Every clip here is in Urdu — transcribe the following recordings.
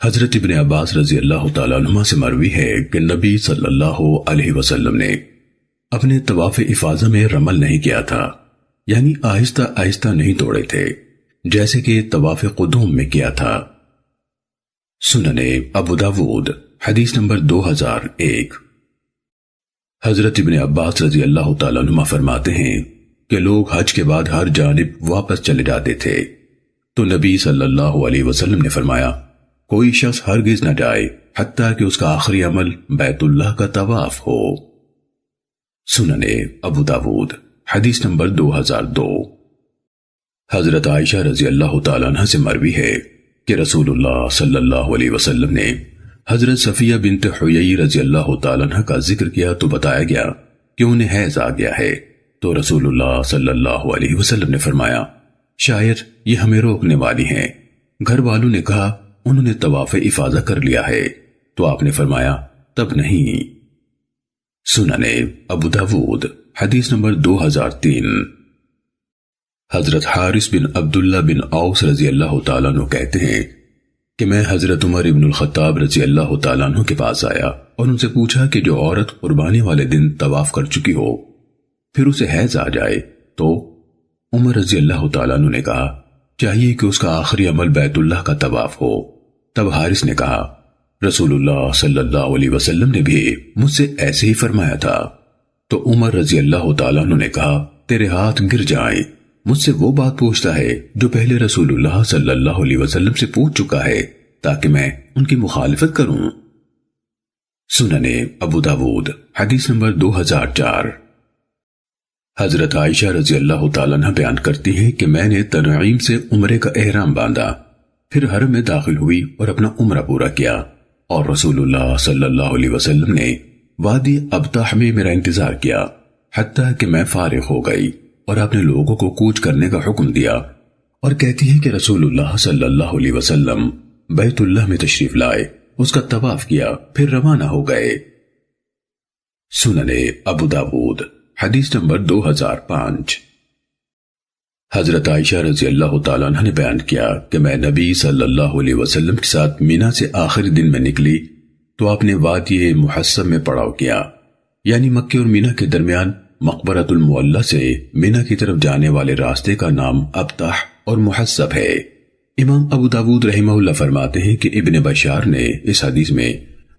حضرت ابن عباس رضی اللہ تعالیٰ عنہما سے مروی ہے کہ نبی صلی اللہ علیہ وسلم نے اپنے طواف افاضہ میں رمل نہیں کیا تھا، یعنی آہستہ آہستہ نہیں توڑے تھے جیسے کہ طواف قدوم میں کیا تھا۔ سنن ابو داود حدیث نمبر 2001۔ حضرت ابن عباس رضی اللہ تعالیٰ عنہما فرماتے ہیں کہ لوگ حج کے بعد ہر جانب واپس چلے جاتے تھے، تو نبی صلی اللہ علیہ وسلم نے فرمایا کوئی شخص ہرگز نہ جائے حتیٰ کہ اس کا آخری عمل بیت اللہ کا طواف ہو۔ سنن ابو داود حدیث نمبر 2002۔ حضرت عائشہ رضی اللہ تعالیٰ عنہ سے مروی ہے کہ رسول اللہ صلی اللہ علیہ وسلم نے حضرت صفیہ بنت حیی رضی اللہ تعالیٰ عنہ کا ذکر کیا تو بتایا گیا کہ انہیں حیض آ گیا ہے، تو رسول اللہ صلی اللہ علیہ وسلم نے فرمایا شاید یہ ہمیں روکنے والی ہیں۔ گھر والوں نے کہا انہوں نے طواف افاضہ کر لیا ہے، تو آپ نے فرمایا تب نہیں۔ سنن ابو داود حدیث نمبر 2003۔ حضرت حارث بن عبداللہ بن اوس رضی اللہ تعالیٰ عنہ کہتے ہیں کہ میں حضرت عمر ابن الخطاب رضی اللہ تعالیٰ عنہ کے پاس آیا اور ان سے پوچھا کہ جو عورت قربانی والے دن طواف کر چکی ہو پھر اسے حیض آ جائے تو عمر رضی اللہ تعالیٰ عنہ نے کہا چاہیے کہ اس کا آخری عمل بیت اللہ کا طواف ہو۔ تب حارث نے کہا رسول اللہ صلی اللہ علیہ وسلم نے بھی مجھ سے ایسے ہی فرمایا تھا، تو عمر رضی اللہ تعالیٰ عنہ نے کہا تیرے ہاتھ گر جائیں، مجھ سے وہ بات پوچھتا ہے جو پہلے رسول اللہ صلی اللہ علیہ وسلم سے پوچھ چکا ہے تاکہ میں ان کی مخالفت کروں۔ سنن ابو داود حدیث نمبر 2004۔ حضرت عائشہ رضی اللہ تعالیٰ عنہ بیان کرتی ہیں کہ میں نے تنعیم سے عمرے کا احرام باندھا، پھر حرم میں داخل ہوئی اور اپنا عمرہ پورا کیا، اور رسول اللہ صلی اللہ علیہ وسلم نے وادی ابطح میں میرا انتظار کیا حتیٰ کہ میں فارغ ہو گئی، اور اپنے لوگوں کو کوچ کرنے کا حکم دیا، اور کہتی ہے کہ رسول اللہ صلی اللہ علیہ وسلم بیت اللہ میں تشریف لائے، اس کا طواف کیا، پھر روانہ ہو گئے۔ سنن ابو داود حدیث نمبر 2005۔ حضرت عائشہ رضی اللہ تعالیٰ عنہ نے بیان کیا کہ میں نبی صلی اللہ علیہ وسلم کے ساتھ مینا سے آخری دن میں نکلی تو آپ نے وادی محصب میں پڑاؤ کیا، یعنی مکے اور مینا کے درمیان مقبرۃ المعلی سے مینا کی طرف جانے والے راستے کا نام ابطح اور محصب ہے۔ امام ابو داود رحمہ اللہ فرماتے ہیں کہ ابن بشار نے اس حدیث میں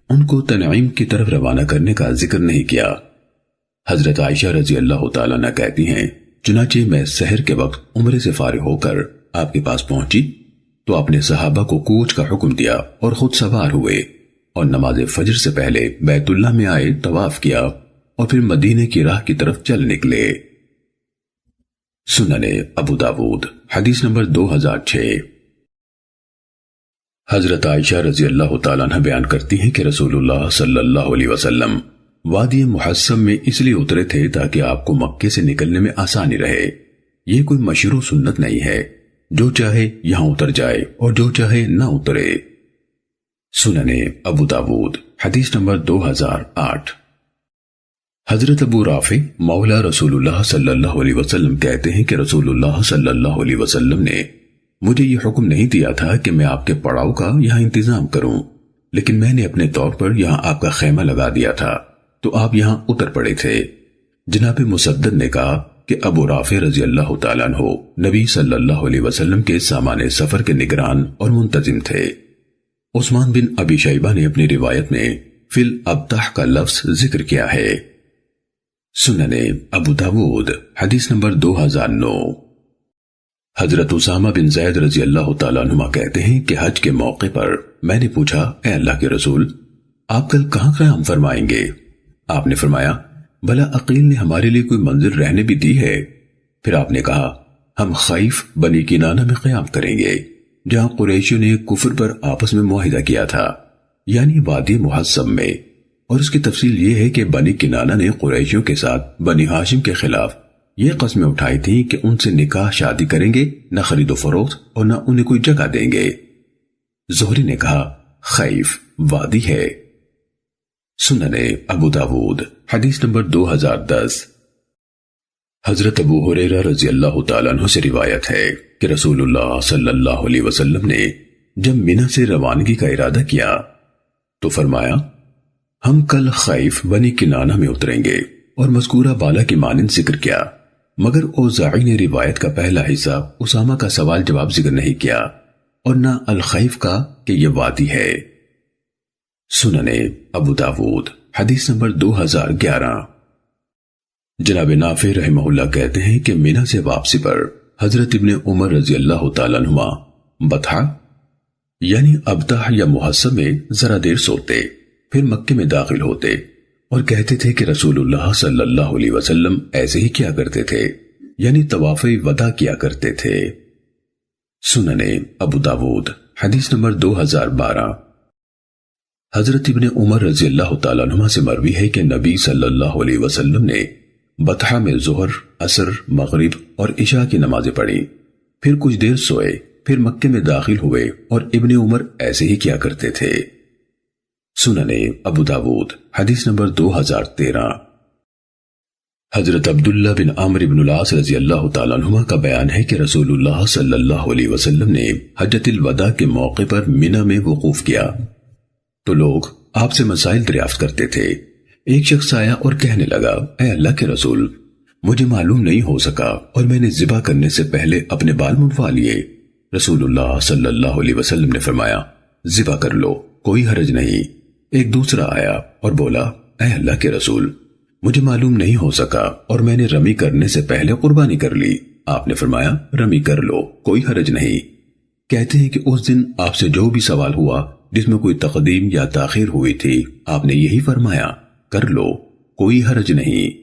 ان کو تنعیم کی طرف روانہ کرنے کا ذکر نہیں کیا۔ حضرت عائشہ رضی اللہ تعالیٰ عنہ کہتی ہیں چنانچہ میں سحر کے وقت عمرے سے فارغ ہو کر آپ کے پاس پہنچی تو آپ نے صحابہ کو کوچ کا حکم دیا اور خود سوار ہوئے، اور نماز فجر سے پہلے بیت اللہ میں آئے، طواف کیا، اور پھر مدینے کی راہ کی طرف چل نکلے۔ سنن ابو داود حدیث نمبر 2006۔ حضرت عائشہ رضی اللہ تعالیٰ عنہ بیان کرتی ہیں کہ رسول اللہ صلی اللہ علیہ وسلم وادی محصب میں اس لیے اترے تھے تاکہ آپ کو مکے سے نکلنے میں آسانی رہے۔ یہ کوئی مشروع سنت نہیں ہے، جو چاہے یہاں اتر جائے اور جو چاہے نہ اترے۔ سنن ابو داود حدیث نمبر 2008۔ حضرت ابو رافع مولا رسول اللہ صلی اللہ علیہ وسلم کہتے ہیں کہ رسول اللہ صلی اللہ علیہ وسلم نے مجھے یہ حکم نہیں دیا تھا کہ میں آپ کے پڑاؤ کا یہاں انتظام کروں، لیکن میں نے اپنے طور پر یہاں آپ کا خیمہ لگا دیا تھا تو آپ یہاں اتر پڑے تھے۔ جناب مسدد نے کہا کہ ابو رافع رضی اللہ تعالیٰ عنہ نبی صلی اللہ علیہ وسلم کے سامان سفر کے نگران اور منتظم تھے۔ عثمان بن ابی شیبہ نے اپنی روایت میں فی الابطح کا لفظ ذکر کیا ہے۔ سنن ابو داود حدیث نمبر 2009۔ حضرت اسامہ بن زید رضی اللہ تعالیٰ عنہ کہتے ہیں کہ حج کے موقع پر میں نے پوچھا اے اللہ کے رسول آپ کل کہاں قیام فرمائیں گے؟ آپ نے فرمایا بھلا عقیل نے ہمارے لیے کوئی منزل رہنے بھی دی ہے؟ پھر آپ نے کہا ہم خیف بنی کنانہ میں قیام کریں گے جہاں قریشیوں نے کفر پر آپس میں معاہدہ کیا تھا، یعنی وادی محصب میں، اور اس کی تفصیل یہ ہے کہ بنی کنانہ نے قریشیوں کے ساتھ بنی ہاشم کے خلاف یہ قسمیں اٹھائی تھیں کہ ان سے نکاح شادی کریں گے، نہ خرید و فروخت اور نہ انہیں کوئی جگہ دیں گے۔ زہری نے کہا خیف وادی ہے۔ سنن ابو داود حدیث نمبر 2010۔ حضرت ابو ہریرہ رضی اللہ تعالیٰ عنہ سے روایت ہے کہ رسول اللہ صلی اللہ علیہ وسلم نے جب منی سے روانگی کا ارادہ کیا تو فرمایا ہم کل خیف بنی کنانہ میں اتریں گے، اور مذکورہ بالا کی مانند ذکر کیا، مگر اوزاعی نے روایت کا پہلا حصہ اسامہ کا سوال جواب ذکر نہیں کیا اور نہ الخیف کا کہ یہ وادی ہے۔ سننے ابو داود حدیث نمبر 2011۔ جناب نافع رحمہ اللہ کہتے ہیں کہ منی سے واپسی پر حضرت ابن عمر رضی اللہ تعالیٰ عنہما بطحہ یعنی ابطح یا محصب میں ذرا دیر سوتے، پھر مکے میں داخل ہوتے اور کہتے تھے کہ رسول اللہ صلی اللہ علیہ وسلم ایسے ہی کیا کرتے تھے، یعنی طواف وداع کیا کرتے تھے۔ سننے ابو داود حدیث نمبر 2012۔ حضرت ابن عمر رضی اللہ تعالیٰ عنہما سے مروی ہے کہ نبی صلی اللہ علیہ وسلم نے بطحہ میں ظہر، عصر، مغرب اور عشاء کی نمازیں پڑھی، پھر کچھ دیر سوئے، پھر مکے میں داخل ہوئے اور ابن عمر ایسے ہی کیا کرتے تھے۔ سننے ابو داود حدیث نمبر 2013۔ حضرت عبداللہ بن عمرو بن العاص رضی اللہ تعالیٰ عنہما کا بیان ہے کہ رسول اللہ صلی اللہ علیہ وسلم نے حجۃ الوداع کے موقع پر منی میں وقوف کیا تو لوگ آپ سے مسائل دریافت کرتے تھے۔ ایک شخص آیا اور کہنے لگا، اے اللہ کے رسول، مجھے معلوم نہیں ہو سکا اور میں نے ذبح کرنے سے پہلے اپنے بال منڈوا لیے۔ رسول اللہ صلی اللہ علیہ وسلم نے فرمایا، ذبح کر لو، کوئی حرج نہیں۔ ایک دوسرا آیا اور بولا، اے اللہ کے رسول، مجھے معلوم نہیں ہو سکا اور میں نے رمی کرنے سے پہلے قربانی کر لی۔ آپ نے فرمایا، رمی کر لو، کوئی حرج نہیں۔ کہتے ہیں کہ اس دن آپ سے جو بھی سوال ہوا جس میں کوئی تقدیم یا تاخیر ہوئی تھی، آپ نے یہی فرمایا، کر لو، کوئی حرج نہیں۔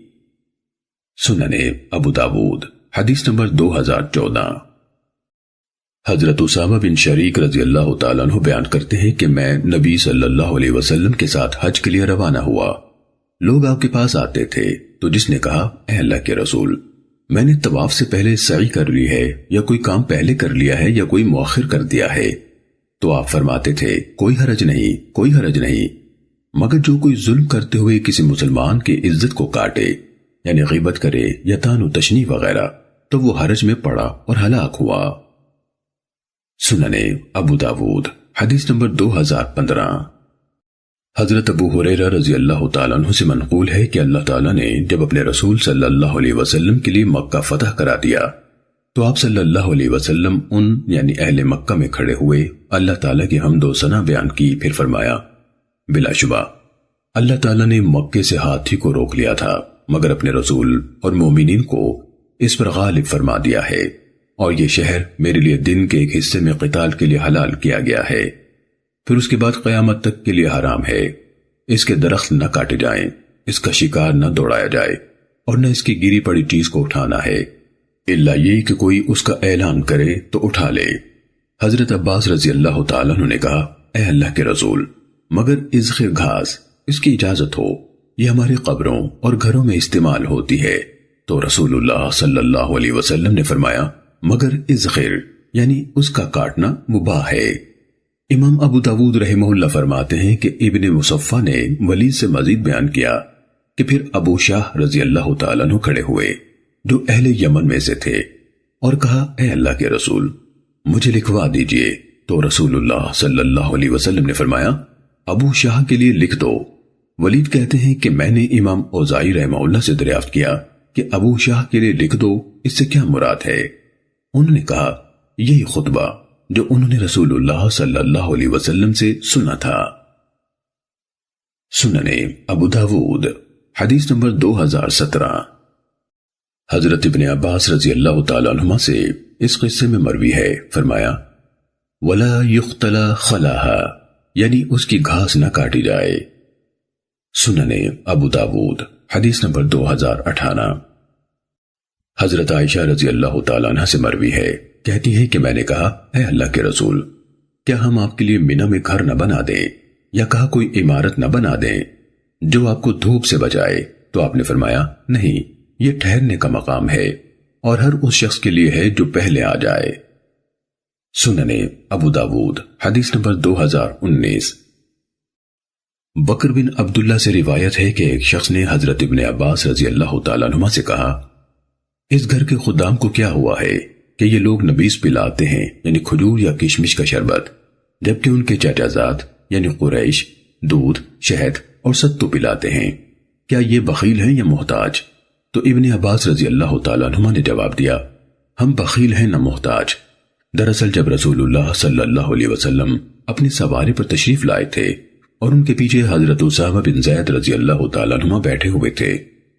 سننے ابو داود حدیث نمبر 2014۔ حضرت اسامہ بن شریک رضی اللہ تعالیٰ عنہ بیان کرتے ہیں کہ میں نبی صلی اللہ علیہ وسلم کے ساتھ حج کے لیے روانہ ہوا۔ لوگ آپ کے پاس آتے تھے تو جس نے کہا، اے اللہ کے رسول، میں نے طواف سے پہلے سعی کر لی ہے، یا کوئی کام پہلے کر لیا ہے یا کوئی مؤخر کر دیا ہے، تو آپ فرماتے تھے، کوئی حرج نہیں، کوئی حرج نہیں، مگر جو کوئی ظلم کرتے ہوئے کسی مسلمان کی عزت کو کاٹے، یعنی غیبت کرے یا طعن و تشنیع وغیرہ، تو وہ حرج میں پڑا اور ہلاک ہوا۔ سننے ابو داود حدیث نمبر 2015۔ حضرت ابو ہریرہ رضی اللہ تعالیٰ عنہ سے منقول ہے کہ اللہ تعالیٰ نے جب اپنے رسول صلی اللہ علیہ وسلم کے لیے مکہ فتح کرا دیا تو آپ صلی اللہ علیہ وسلم ان یعنی اہل مکہ میں کھڑے ہوئے، اللہ تعالیٰ کی حمد و ثنا بیان کی، پھر فرمایا، بلا شبہ اللہ تعالیٰ نے مکے سے ہاتھی کو روک لیا تھا، مگر اپنے رسول اور مومنین کو اس پر غالب فرما دیا ہے، اور یہ شہر میرے لیے دن کے ایک حصے میں قتال کے لیے حلال کیا گیا ہے، پھر اس کے بعد قیامت تک کے لیے حرام ہے۔ اس کے درخت نہ کاٹے جائیں، اس کا شکار نہ دوڑایا جائے، اور نہ اس کی گری پڑی چیز کو اٹھانا ہے، الا یہ کہ کوئی اس کا اعلان کرے تو اٹھا لے۔ حضرت عباس رضی اللہ تعالیٰ عنہ نے کہا، اے اللہ کے رسول، مگر ازخر گھاس، اس کی اجازت ہو، یہ ہماری قبروں اور گھروں میں استعمال ہوتی ہے، تو رسول اللہ صلی اللہ علیہ وسلم نے فرمایا، مگر ازخر یعنی اس کا کاٹنا مباح ہے۔ امام ابو داود رحمہ اللہ فرماتے ہیں کہ ابن مصفہ نے ولید سے مزید بیان کیا کہ پھر ابو شاہ رضی اللہ تعالیٰ عنہ کھڑے ہوئے جو اہل یمن میں سے تھے اور کہا، اے اللہ کے رسول، مجھے لکھوا دیجئے، تو رسول اللہ صلی اللہ علیہ وسلم نے فرمایا، ابو شاہ کے لیے لکھ دو۔ ولید کہتے ہیں کہ میں نے امام اوزاعی رحمہ اللہ سے دریافت کیا کہ ابو شاہ کے لیے لکھ دو، اس سے کیا مراد ہے؟ انہوں نے کہا، یہی خطبہ جو انہوں نے رسول اللہ صلی اللہ علیہ وسلم سے سنا تھا۔ سننے ابو داود حدیث نمبر 2017۔ حضرت ابن عباس رضی اللہ تعالیٰ عنہما سے اس قصے میں مروی ہے، فرمایا، وَلَا يُخْتَلَ خَلَاهَا یعنی اس کی گھاس نہ کاٹی جائے۔ سننے ابو داود حدیث نمبر 2018۔ حضرت عائشہ رضی اللہ تعالیٰ عنہ سے مروی ہے، کہتی ہے کہ میں نے کہا، اے اللہ کے رسول، کیا ہم آپ کے لیے منی میں گھر نہ بنا دیں یا کہا کوئی عمارت نہ بنا دیں جو آپ کو دھوپ سے بچائے؟ تو آپ نے فرمایا، نہیں، یہ ٹھہرنے کا مقام ہے اور ہر اس شخص کے لیے ہے جو پہلے آ جائے۔ سننے ابو داود حدیث نمبر 2019۔ بکر بن عبداللہ سے روایت ہے کہ ایک شخص نے حضرت ابن عباس رضی اللہ تعالیٰ عنہما سے کہا، اس گھر کے خدام کو کیا ہوا ہے کہ یہ لوگ نبیذ پلاتے ہیں، یعنی کھجور یا کشمش کا شربت، جبکہ ان کے چچا زاد یعنی قریش دودھ، شہد اور ستو پلاتے ہیں، کیا یہ بخیل ہیں یا محتاج؟ تو ابن عباس رضی اللہ تعالیٰ عنہ نے جواب دیا، ہم بخیل ہیں نہ محتاج۔ دراصل جب رسول اللہ صلی اللہ علیہ وسلم اپنی سواری پر تشریف لائے تھے اور ان کے پیچھے حضرت اسامہ بن زید رضی اللہ تعالیٰ عنہ بیٹھے ہوئے تھے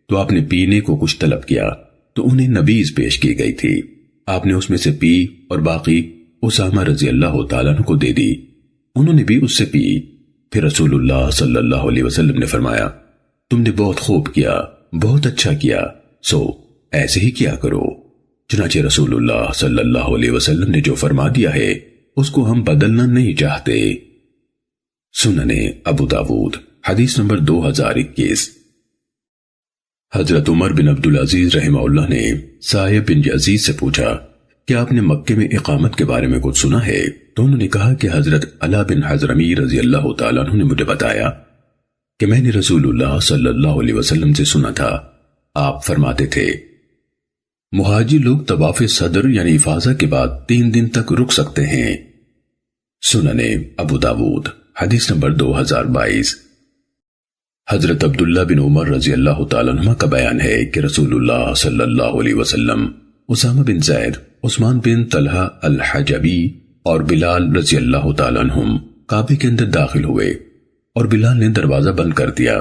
تو آپ نے پینے کو کچھ طلب کیا تو انہیں نبیذ پیش کی گئی تھی۔ آپ نے اس میں سے پی اور باقی اسامہ رضی اللہ تعالیٰ عنہ کو دے دی، انہوں نے بھی اس سے پی۔ پھر رسول اللہ صلی اللہ علیہ وسلم نے فرمایا، تم نے بہت خوب کیا، بہت اچھا کیا، سو ایسے ہی کیا کرو۔ چنانچہ رسول اللہ صلی اللہ علیہ وسلم نے جو فرما دیا ہے اس کو ہم بدلنا نہیں چاہتے۔ سننے ابو داود حدیث نمبر 2021۔ حضرت عمر بن عبدالعزیز رحمہ اللہ نے سائب بن یزید سے پوچھا کہ آپ نے مکے میں اقامت کے بارے میں کچھ سنا ہے؟ تو انہوں نے کہا کہ حضرت علا بن حضرمی رضی اللہ تعالیٰ عنہ نے مجھے بتایا کہ میں نے رسول اللہ صلی اللہ علیہ وسلم سے سنا تھا، آپ فرماتے تھے مہاجی لوگ طواف صدر یعنی افاضہ کے بعد 3 دن تک رک سکتے ہیں۔ سننے ابو داود حدیث نمبر 2022۔ حضرت عبداللہ بن عمر رضی اللہ تعالیٰ عنہ کا بیان ہے کہ رسول اللہ صلی اللہ علیہ وسلم اسامہ بن زید، عثمان بن طلحہ الحجبی اور بلال رضی اللہ تعالیٰ عنہم کعبے کے اندر داخل ہوئے اور بلال نے دروازہ بند کر دیا،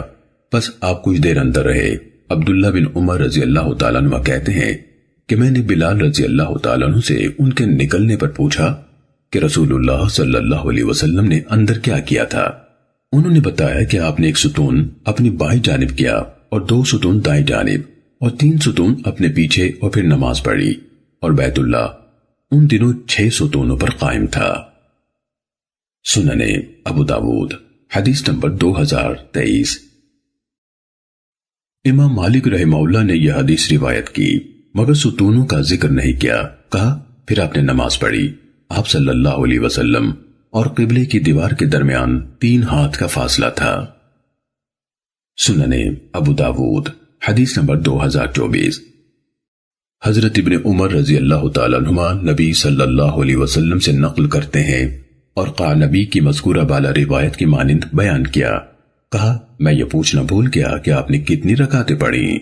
پس آپ کچھ دیر اندر رہے۔ عبداللہ بن عمر رضی اللہ تعالیٰ عنہ کہتے ہیں کہ میں نے بلال رضی اللہ تعالیٰ عنہ سے ان کے نکلنے پر پوچھا کہ رسول اللہ صلی اللہ علیہ وسلم نے اندر کیا کیا تھا؟ انہوں نے بتایا کہ آپ نے ایک ستون اپنی بائیں جانب کیا اور 2 ستون دائیں جانب اور 3 ستون اپنے پیچھے اور پھر نماز پڑھی، اور بیت اللہ ان دنوں 6 ستونوں پر قائم تھا۔ سننے ابو داود حدیث نمبر 2023۔ امام مالک رحمہ اللہ نے یہ حدیث روایت کی مگر ستونوں کا ذکر نہیں کیا، کہا پھر آپ نے نماز پڑھی، آپ صلی اللہ علیہ وسلم اور قبلے کی دیوار کے درمیان 3 ہاتھ کا فاصلہ تھا۔ سننے ابو داود حدیث نمبر 2024۔ حضرت ابن عمر رضی اللہ تعالیٰ عنہما نبی صلی اللہ علیہ وسلم سے نقل کرتے ہیں اور قعنبی کی مذکورہ بالا روایت کی مانند بیان کیا، کہا میں یہ پوچھنا بھول گیا کہ آپ نے کتنی رکعتیں پڑھیں۔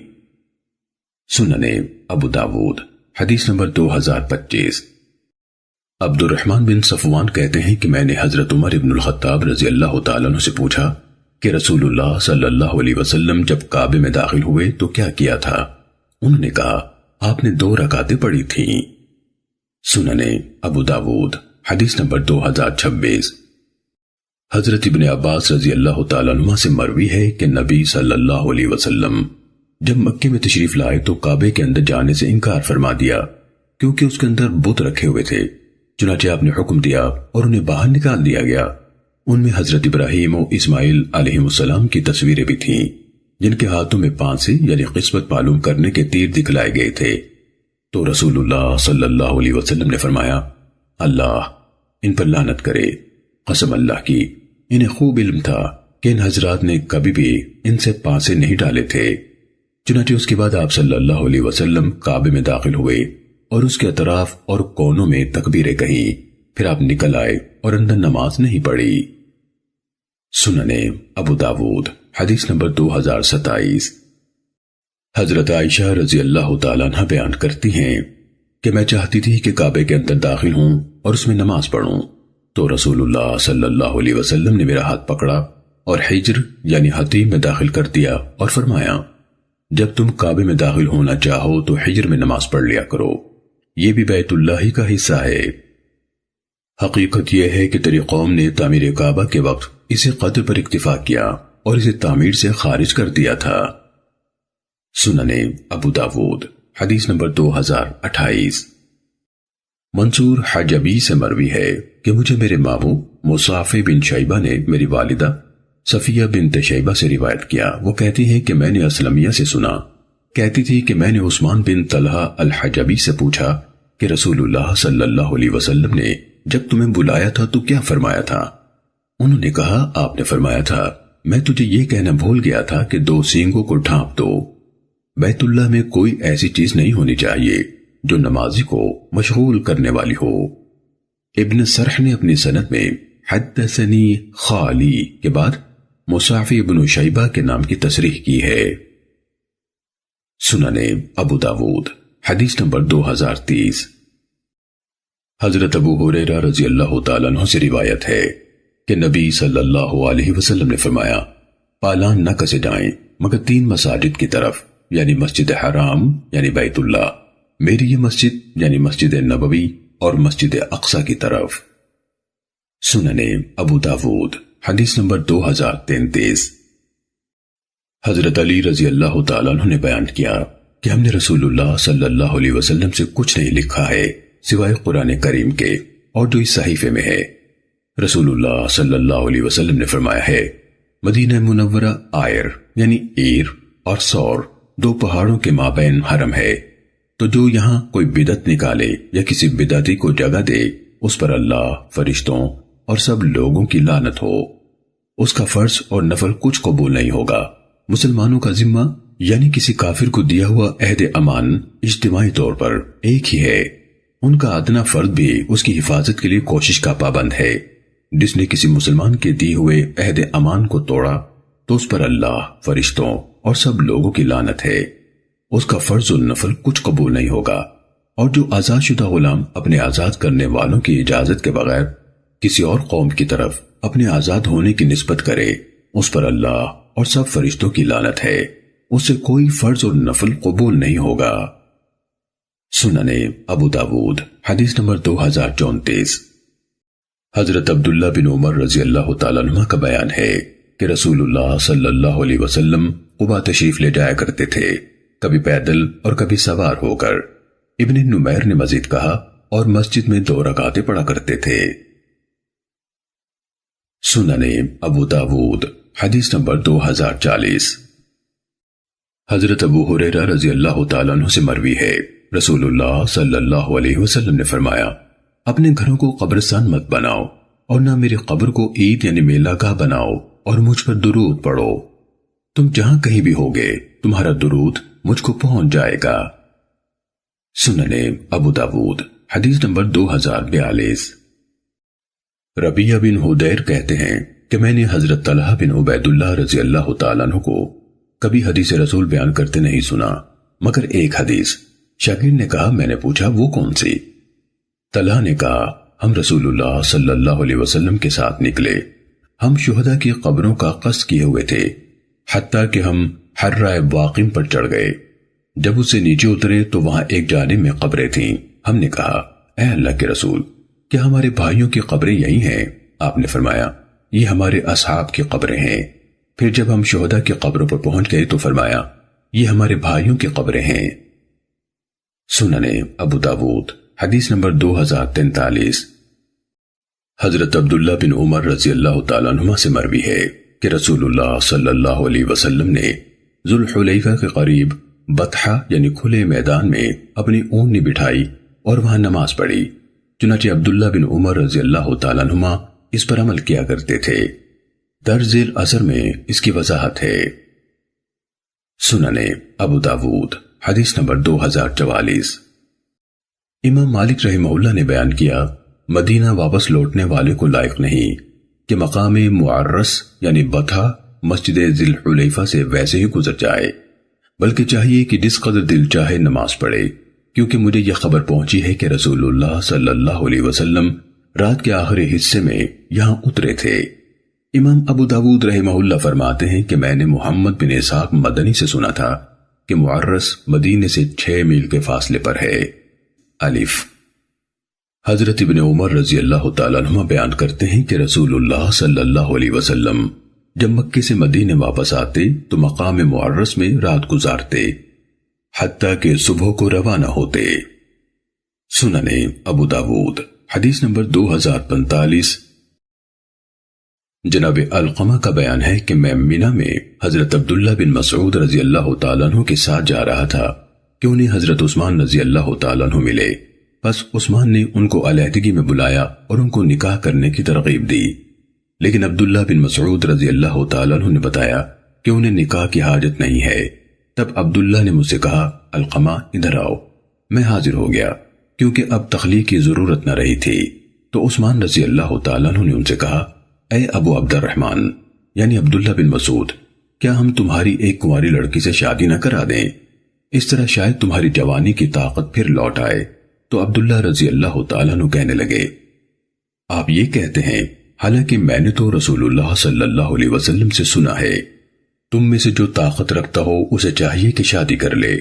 سننے ابو داود حدیث نمبر 2025۔ عبد الرحمن بن صفوان کہتے ہیں کہ میں نے حضرت عمر بن الخطاب رضی اللہ تعالیٰ عنہ سے پوچھا کہ رسول اللہ صلی اللہ علیہ وسلم جب کعبے میں داخل ہوئے تو کیا کیا تھا؟ انہوں نے کہا آپ نے 2 رکعتیں پڑھی تھیں۔ سننے ابو داود حدیث نمبر 2026۔ حضرت ابن عباس رضی اللہ تعالیٰ عنہ سے مروی ہے کہ نبی صلی اللہ علیہ وسلم جب مکے میں تشریف لائے تو کعبے کے اندر جانے سے انکار فرما دیا کیونکہ اس کے اندر بت رکھے ہوئے تھے، چنانچہ آپ نے حکم دیا اور انہیں باہر نکال دیا گیا۔ ان میں حضرت ابراہیم و اسماعیل علیہ السلام کی تصویریں بھی تھیں جن کے ہاتھوں میں پانسے یعنی قسمت معلوم کرنے کے تیر دکھلائے گئے تھے۔ تو رسول اللہ صلی اللہ علیہ وسلم نے فرمایا اللہ ان پر لعنت کرے، قسم اللہ کی انہیں خوب علم تھا کہ ان حضرات نے کبھی بھی ان سے پانسے نہیں ڈالے تھے۔ چنانچہ اس کے بعد آپ صلی اللہ علیہ وسلم کعبے میں داخل ہوئے اور اس کے اطراف اور کونوں میں تکبیریں کہیں، پھر آپ نکل آئے اور اندر نماز نہیں پڑھی۔ سننے ابو داود حدیث نمبر 2027۔ حضرت عائشہ رضی اللہ تعالیٰ عنہ بیان کرتی ہیں کہ میں چاہتی تھی کہ کعبے کے اندر داخل ہوں اور اس میں نماز پڑھوں تو رسول اللہ صلی اللہ علیہ وسلم نے میرا ہاتھ پکڑا اور حجر یعنی حتیم میں داخل کر دیا اور فرمایا جب تم کعبے میں داخل ہونا چاہو تو حجر میں نماز پڑھ لیا کرو، یہ بھی بیت اللہ ہی کا حصہ ہے۔ حقیقت یہ ہے کہ تیری قوم نے تعمیر کعبہ کے وقت اسے قدر پر اکتفا کیا اور اسے تعمیر سے خارج کر دیا تھا۔ سننے ابو داود حدیث نمبر 2028۔ منصور حجبی سے مروی ہے کہ مجھے میرے ماموں مصعفی بن شیبہ نے میری والدہ صفیہ بنت شیبہ سے روایت کیا، وہ کہتی ہے کہ میں نے اسلمیہ سے سنا، کہتی تھی کہ میں نے عثمان بن طلحہ الحجبی سے پوچھا کہ رسول اللہ صلی اللہ علیہ وسلم نے جب تمہیں بلایا تھا تو کیا فرمایا تھا؟ انہوں نے کہا آپ نے فرمایا تھا میں تجھے یہ کہنا بھول گیا تھا کہ 2 سینگوں کو ڈھانپ دو، بیت اللہ میں کوئی ایسی چیز نہیں ہونی چاہیے جو نمازی کو مشغول کرنے والی ہو۔ ابن سرح نے اپنی سند میں حدثنی خالی کے بعد مصعفی بن شیبہ کے نام کی تصریح کی ہے۔ سننے ابو داود حدیث نمبر 2030۔ حضرت ابو ہریرہ رضی اللہ تعالیٰ عنہ سے روایت ہے کہ نبی صلی اللہ علیہ وسلم نے فرمایا، پالان نہ کسے جائیں مگر 3 مساجد کی طرف، یعنی مسجد حرام یعنی بیت اللہ، میری یہ مسجد یعنی مسجد نبوی اور مسجد اقصی کی طرف۔ سننے ابو داود حدیث نمبر 2033۔ حضرت علی رضی اللہ تعالیٰ عنہ نے بیان کیا کہ ہم نے رسول اللہ صلی اللہ علیہ وسلم سے کچھ نہیں لکھا ہے سوائے قرآن کریم کے اور جو اس صحیفے میں ہے۔ رسول اللہ صلی اللہ علیہ وسلم نے فرمایا ہے، مدینہ منورہ آئر یعنی ایر اور سور 2 پہاڑوں کے مابین حرم ہے، تو جو یہاں کوئی بدعت نکالے یا کسی بدعتی کو جگہ دے اس پر اللہ، فرشتوں اور سب لوگوں کی لعنت ہو۔ اس کا فرض اور نفل کچھ قبول نہیں ہوگا۔ مسلمانوں کا ذمہ یعنی کسی کافر کو دیا ہوا عہد امان اجتماعی طور پر ایک ہی ہے، ان کا ادنا فرد بھی اس کی حفاظت کے لیے کوشش کا پابند ہے۔ جس نے کسی مسلمان کے دیے ہوئے عہد امان کو توڑا تو اس پر اللہ، فرشتوں اور سب لوگوں کی لعنت ہے۔ اس کا فرض و نفل کچھ قبول نہیں ہوگا، اور جو آزاد شدہ غلام اپنے آزاد کرنے والوں کی اجازت کے بغیر کسی اور قوم کی طرف اپنے آزاد ہونے کی نسبت کرے اس پر اللہ اور سب فرشتوں کی لعنت ہے، اس سے کوئی فرض اور نفل قبول نہیں ہوگا۔ سننے ابو داود حدیث نمبر 2034۔ حضرت عبداللہ بن عمر رضی اللہ تعالیٰ عنہ کا بیان ہے کہ رسول اللہ صلی اللہ علیہ وسلم قباء تشریف لے جایا کرتے تھے، کبھی پیدل اور کبھی سوار ہو کر۔ ابن نمیر نے مزید کہا، اور مسجد میں 2 رکعتیں پڑھا کرتے تھے۔ سننے ابو داود حدیث نمبر 2040۔ حضرت ابو ہریرہ رضی اللہ تعالیٰ عنہ سے مروی ہے، رسول اللہ صلی اللہ علیہ وسلم نے فرمایا، اپنے گھروں کو قبرستان مت بناؤ اور نہ میری قبر کو عید یعنی میلہ گاہ بناؤ، اور مجھ پر درود پڑھو۔ تم جہاں کہیں بھی ہوگے تمہارا درود مجھ کو پہنچ جائے گا۔ سننے ابو داود حدیث نمبر 2042۔ ربیہ بن حدیر کہتے ہیں کہ میں نے حضرت طلحہ بن عبید اللہ رضی اللہ تعالیٰ عنہ کو کبھی حدیث رسول بیان کرتے نہیں سنا مگر ایک حدیث۔ شاگرد نے کہا، میں نے پوچھا وہ کون سی؟ طلحہ نے کہا، ہم رسول اللہ صلی اللہ علیہ وسلم کے ساتھ نکلے، ہم شہداء کی قبروں کا قصد کیے ہوئے تھے، حتیٰ کہ ہم حرہ واقم پر چڑھ گئے۔ جب اس سے نیچے اترے تو وہاں ایک جانب میں قبریں تھیں۔ ہم نے کہا، اے اللہ کے رسول، کیا ہمارے بھائیوں کی قبریں یہی ہیں؟ آپ نے فرمایا، یہ ہمارے اصحاب کی قبریں ہیں۔ پھر جب ہم شہداء کی قبروں پر پہنچ گئے تو فرمایا، یہ ہمارے بھائیوں کی قبریں ہیں۔ سننے ابو داود حدیث نمبر 2043۔ حضرت عبداللہ بن عمر رضی اللہ تعالیٰ عنہما سے مروی ہے کہ رسول اللہ صلی اللہ علیہ وسلم نے ذوالحلیفہ کے قریب بطحہ یعنی کھلے میدان میں اپنی اونٹنی بٹھائی اور وہاں نماز پڑھی۔ چنانچہ عبداللہ بن عمر رضی اللہ تعالیٰ عنہما اس پر عمل کیا کرتے تھے۔ درج ذیل اثر میں اس کی وضاحت ہے۔ سننے ابو داود حدیث نمبر 2044۔ امام مالک رحمہ اللہ نے بیان کیا، مدینہ واپس لوٹنے والے کو لائق نہیں کہ مقام معرس یعنی بطحہ مسجد ذی الحلیفہ سے ویسے ہی گزر جائے، بلکہ چاہیے کہ جس قدر دل چاہے نماز پڑھے، کیونکہ مجھے یہ خبر پہنچی ہے کہ رسول اللہ صلی اللہ علیہ وسلم رات کے آخری حصے میں یہاں اترے تھے۔ امام ابو داود رحمہ اللہ فرماتے ہیں کہ میں نے محمد بن اسحاق مدنی سے سنا تھا کہ معرس مدینے سے 6 میل کے فاصلے پر ہے۔ الف حضرت ابن عمر رضی اللہ تعالیٰ عنہ بیان کرتے ہیں کہ رسول اللہ صلی اللہ علیہ وسلم جب مکے سے مدینے واپس آتے تو مقام معرس میں رات گزارتے حتیٰ کہ صبح کو روانہ ہوتے۔ سننے ابو داود حدیث نمبر 2045۔ جناب علقمہ کا بیان ہے کہ میں منی میں حضرت عبداللہ بن مسعود رضی اللہ تعالیٰ عنہ کے ساتھ جا رہا تھا کہ انہیں حضرت عثمان رضی اللہ تعالیٰ عنہ ملے، بس عثمان نے ان کو علیحدگی میں بلایا اور ان کو نکاح کرنے کی ترغیب دی، لیکن عبداللہ بن مسعود رضی اللہ تعالیٰ عنہ نے بتایا کہ انہیں نکاح کی حاجت نہیں ہے۔ تب عبداللہ نے مجھ سے کہا، علقمہ ادھر آؤ۔ میں حاضر ہو گیا کیونکہ اب تخلیق کی ضرورت نہ رہی تھی، تو عثمان رضی اللہ تعالیٰ عنہ نے ان سے کہا، اے ابو عبد الرحمن یعنی عبداللہ بن مسعود، کیا ہم تمہاری ایک کنواری لڑکی سے شادی نہ کرا دیں؟ اس طرح شاید تمہاری جوانی کی طاقت پھر لوٹ آئے۔ تو عبداللہ رضی اللہ تعالیٰ عنہ کہنے لگے، آپ یہ کہتے ہیں، حالانکہ میں نے تو رسول اللہ صلی اللہ علیہ وسلم سے سنا ہے، تم میں سے جو طاقت رکھتا ہو اسے چاہیے کہ شادی کر لے،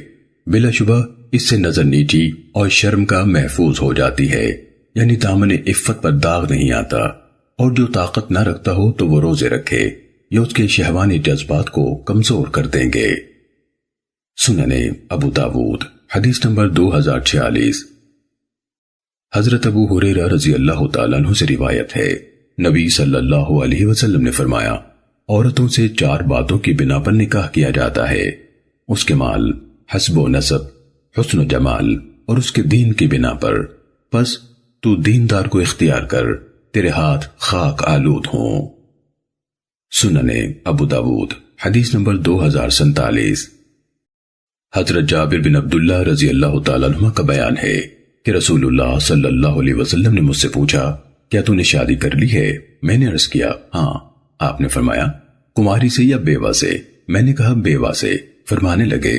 بلا شبہ اس سے نظر نیچی اور شرم کا محفوظ ہو جاتی ہے، یعنی دامن عفت پر داغ نہیں آتا، اور جو طاقت نہ رکھتا ہو تو وہ روزے رکھے، یہ اس کے شہوانی جذبات کو کمزور کر دیں گے۔ سننے ابو داود حدیث نمبر 2046۔ حضرت ابو ہریرہ رضی اللہ تعالیٰ عنہ سے روایت ہے، نبی صلی اللہ علیہ وسلم نے فرمایا، عورتوں سے 4 باتوں کی بنا پر نکاح کیا جاتا ہے، اس کے مال، حسب و نسب، حسن و جمال اور اس کے دین کی بنا پر، پس تو دیندار کو اختیار کر، تیرے ہاتھ خاک آلود ہوں۔ سننے ابو داود حدیث نمبر 2047۔ حضرت جابر بن عبداللہ رضی اللہ تعالیٰ عنہ کا بیان ہے کہ رسول اللہ صلی اللہ علیہ وسلم نے مجھ سے پوچھا، کیا تو نے شادی کر لی ہے؟ میں نے عرض کیا، ہاں۔ آپ نے فرمایا، کماری سے یا بیوہ سے؟ میں نے کہا بیوہ سے۔ فرمانے لگے،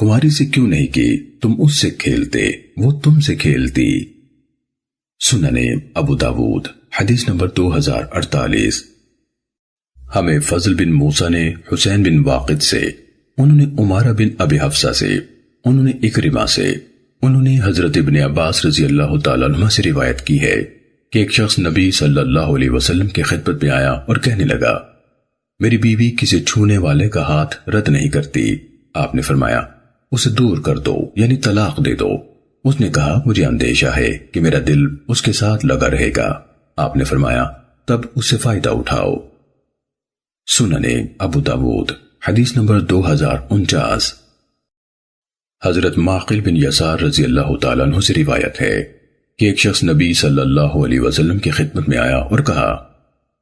کماری سے کیوں نہیں کی؟ تم اس سے کھیلتے، وہ تم سے کھیلتی۔ سننے ابو داود حدیث نمبر 2048۔ ہمیں فضل بن موسیٰ نے حسین بن واقد سے، انہوں نے عمارہ بن ابی حفصہ سے، انہوں نے اکرمہ سے، انہوں نے حضرت ابن عباس رضی اللہ تعالیٰ عنہ سے روایت کی ہے کہ ایک شخص نبی صلی اللہ علیہ وسلم کی خدمت میں آیا اور کہنے لگا، میری بیوی کسی چھونے والے کا ہاتھ رد نہیں کرتی۔ آپ نے فرمایا، اسے دور کر دو، یعنی طلاق دے دو۔ اس نے کہا، مجھے اندیشہ ہے کہ میرا دل اس کے ساتھ لگا رہے گا۔ آپ نے فرمایا، تب اس سے فائدہ اٹھاؤ۔ سننے ابو داود حدیث نمبر 2049۔ حضرت معقل بن یسار رضی اللہ تعالیٰ عنہ سے روایت ہے کہ ایک شخص نبی صلی اللہ علیہ وسلم کی خدمت میں آیا اور کہا،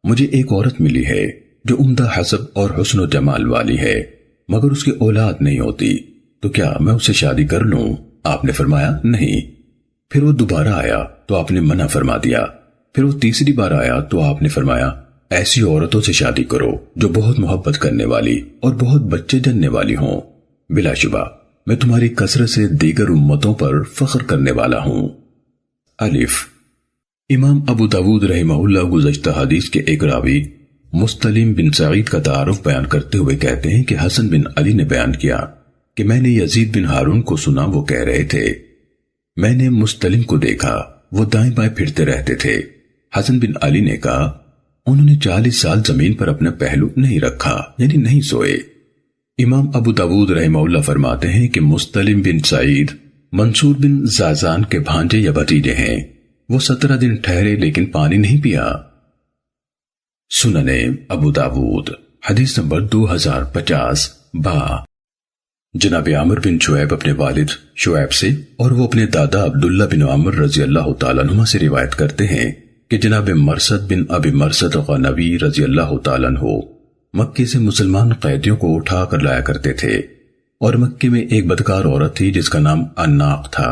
مجھے ایک عورت ملی ہے جو عمدہ حسب اور حسن و جمال والی ہے، مگر اس کی اولاد نہیں ہوتی، تو کیا میں اس سے شادی کر لوں؟ آپ نے فرمایا، نہیں۔ پھر وہ دوبارہ آیا تو آپ نے منع فرما دیا۔ پھر وہ تیسری بار آیا تو آپ نے فرمایا، ایسی عورتوں سے شادی کرو جو بہت محبت کرنے والی اور بہت بچے جننے والی ہوں، بلا شبہ میں تمہاری کثرت سے دیگر امتوں پر فخر کرنے والا ہوں۔ الف۔ امام ابو داود رحمہ اللہ گزشتہ حدیث کے ایک راوی مستلم بن سعید کا تعارف بیان کرتے ہوئے کہتے ہیں کہ حسن بن علی نے بیان کیا کہ میں نے یزید بن ہارون کو سنا، وہ کہہ رہے تھے، میں نے مستلم کو دیکھا، وہ دائیں بائیں پھرتے رہتے تھے۔ حسن بن علی نے کہا، انہوں نے 40 سال زمین پر اپنا پہلو نہیں رکھا، یعنی نہیں سوئے۔ امام ابو داود رحمہ اللہ فرماتے ہیں کہ مستلم بن سعید منصور بن زازان کے بھانجے یا بھتیجے ہیں، وہ 17 دن ٹھہرے لیکن پانی نہیں پیا۔ سننے ابو داود حدیث نمبر 2050 با۔ جناب عمر بن شعیب اپنے والد شعیب سے اور وہ اپنے دادا عبداللہ بن عمر رضی اللہ تعالیٰ عنہ سے روایت کرتے ہیں کہ جناب مرثد بن ابی مرثد غنوی رضی اللہ تعالیٰ عنہ مکے سے مسلمان قیدیوں کو اٹھا کر لایا کرتے تھے، اور مکے میں ایک بدکار عورت تھی جس کا نام عناق تھا،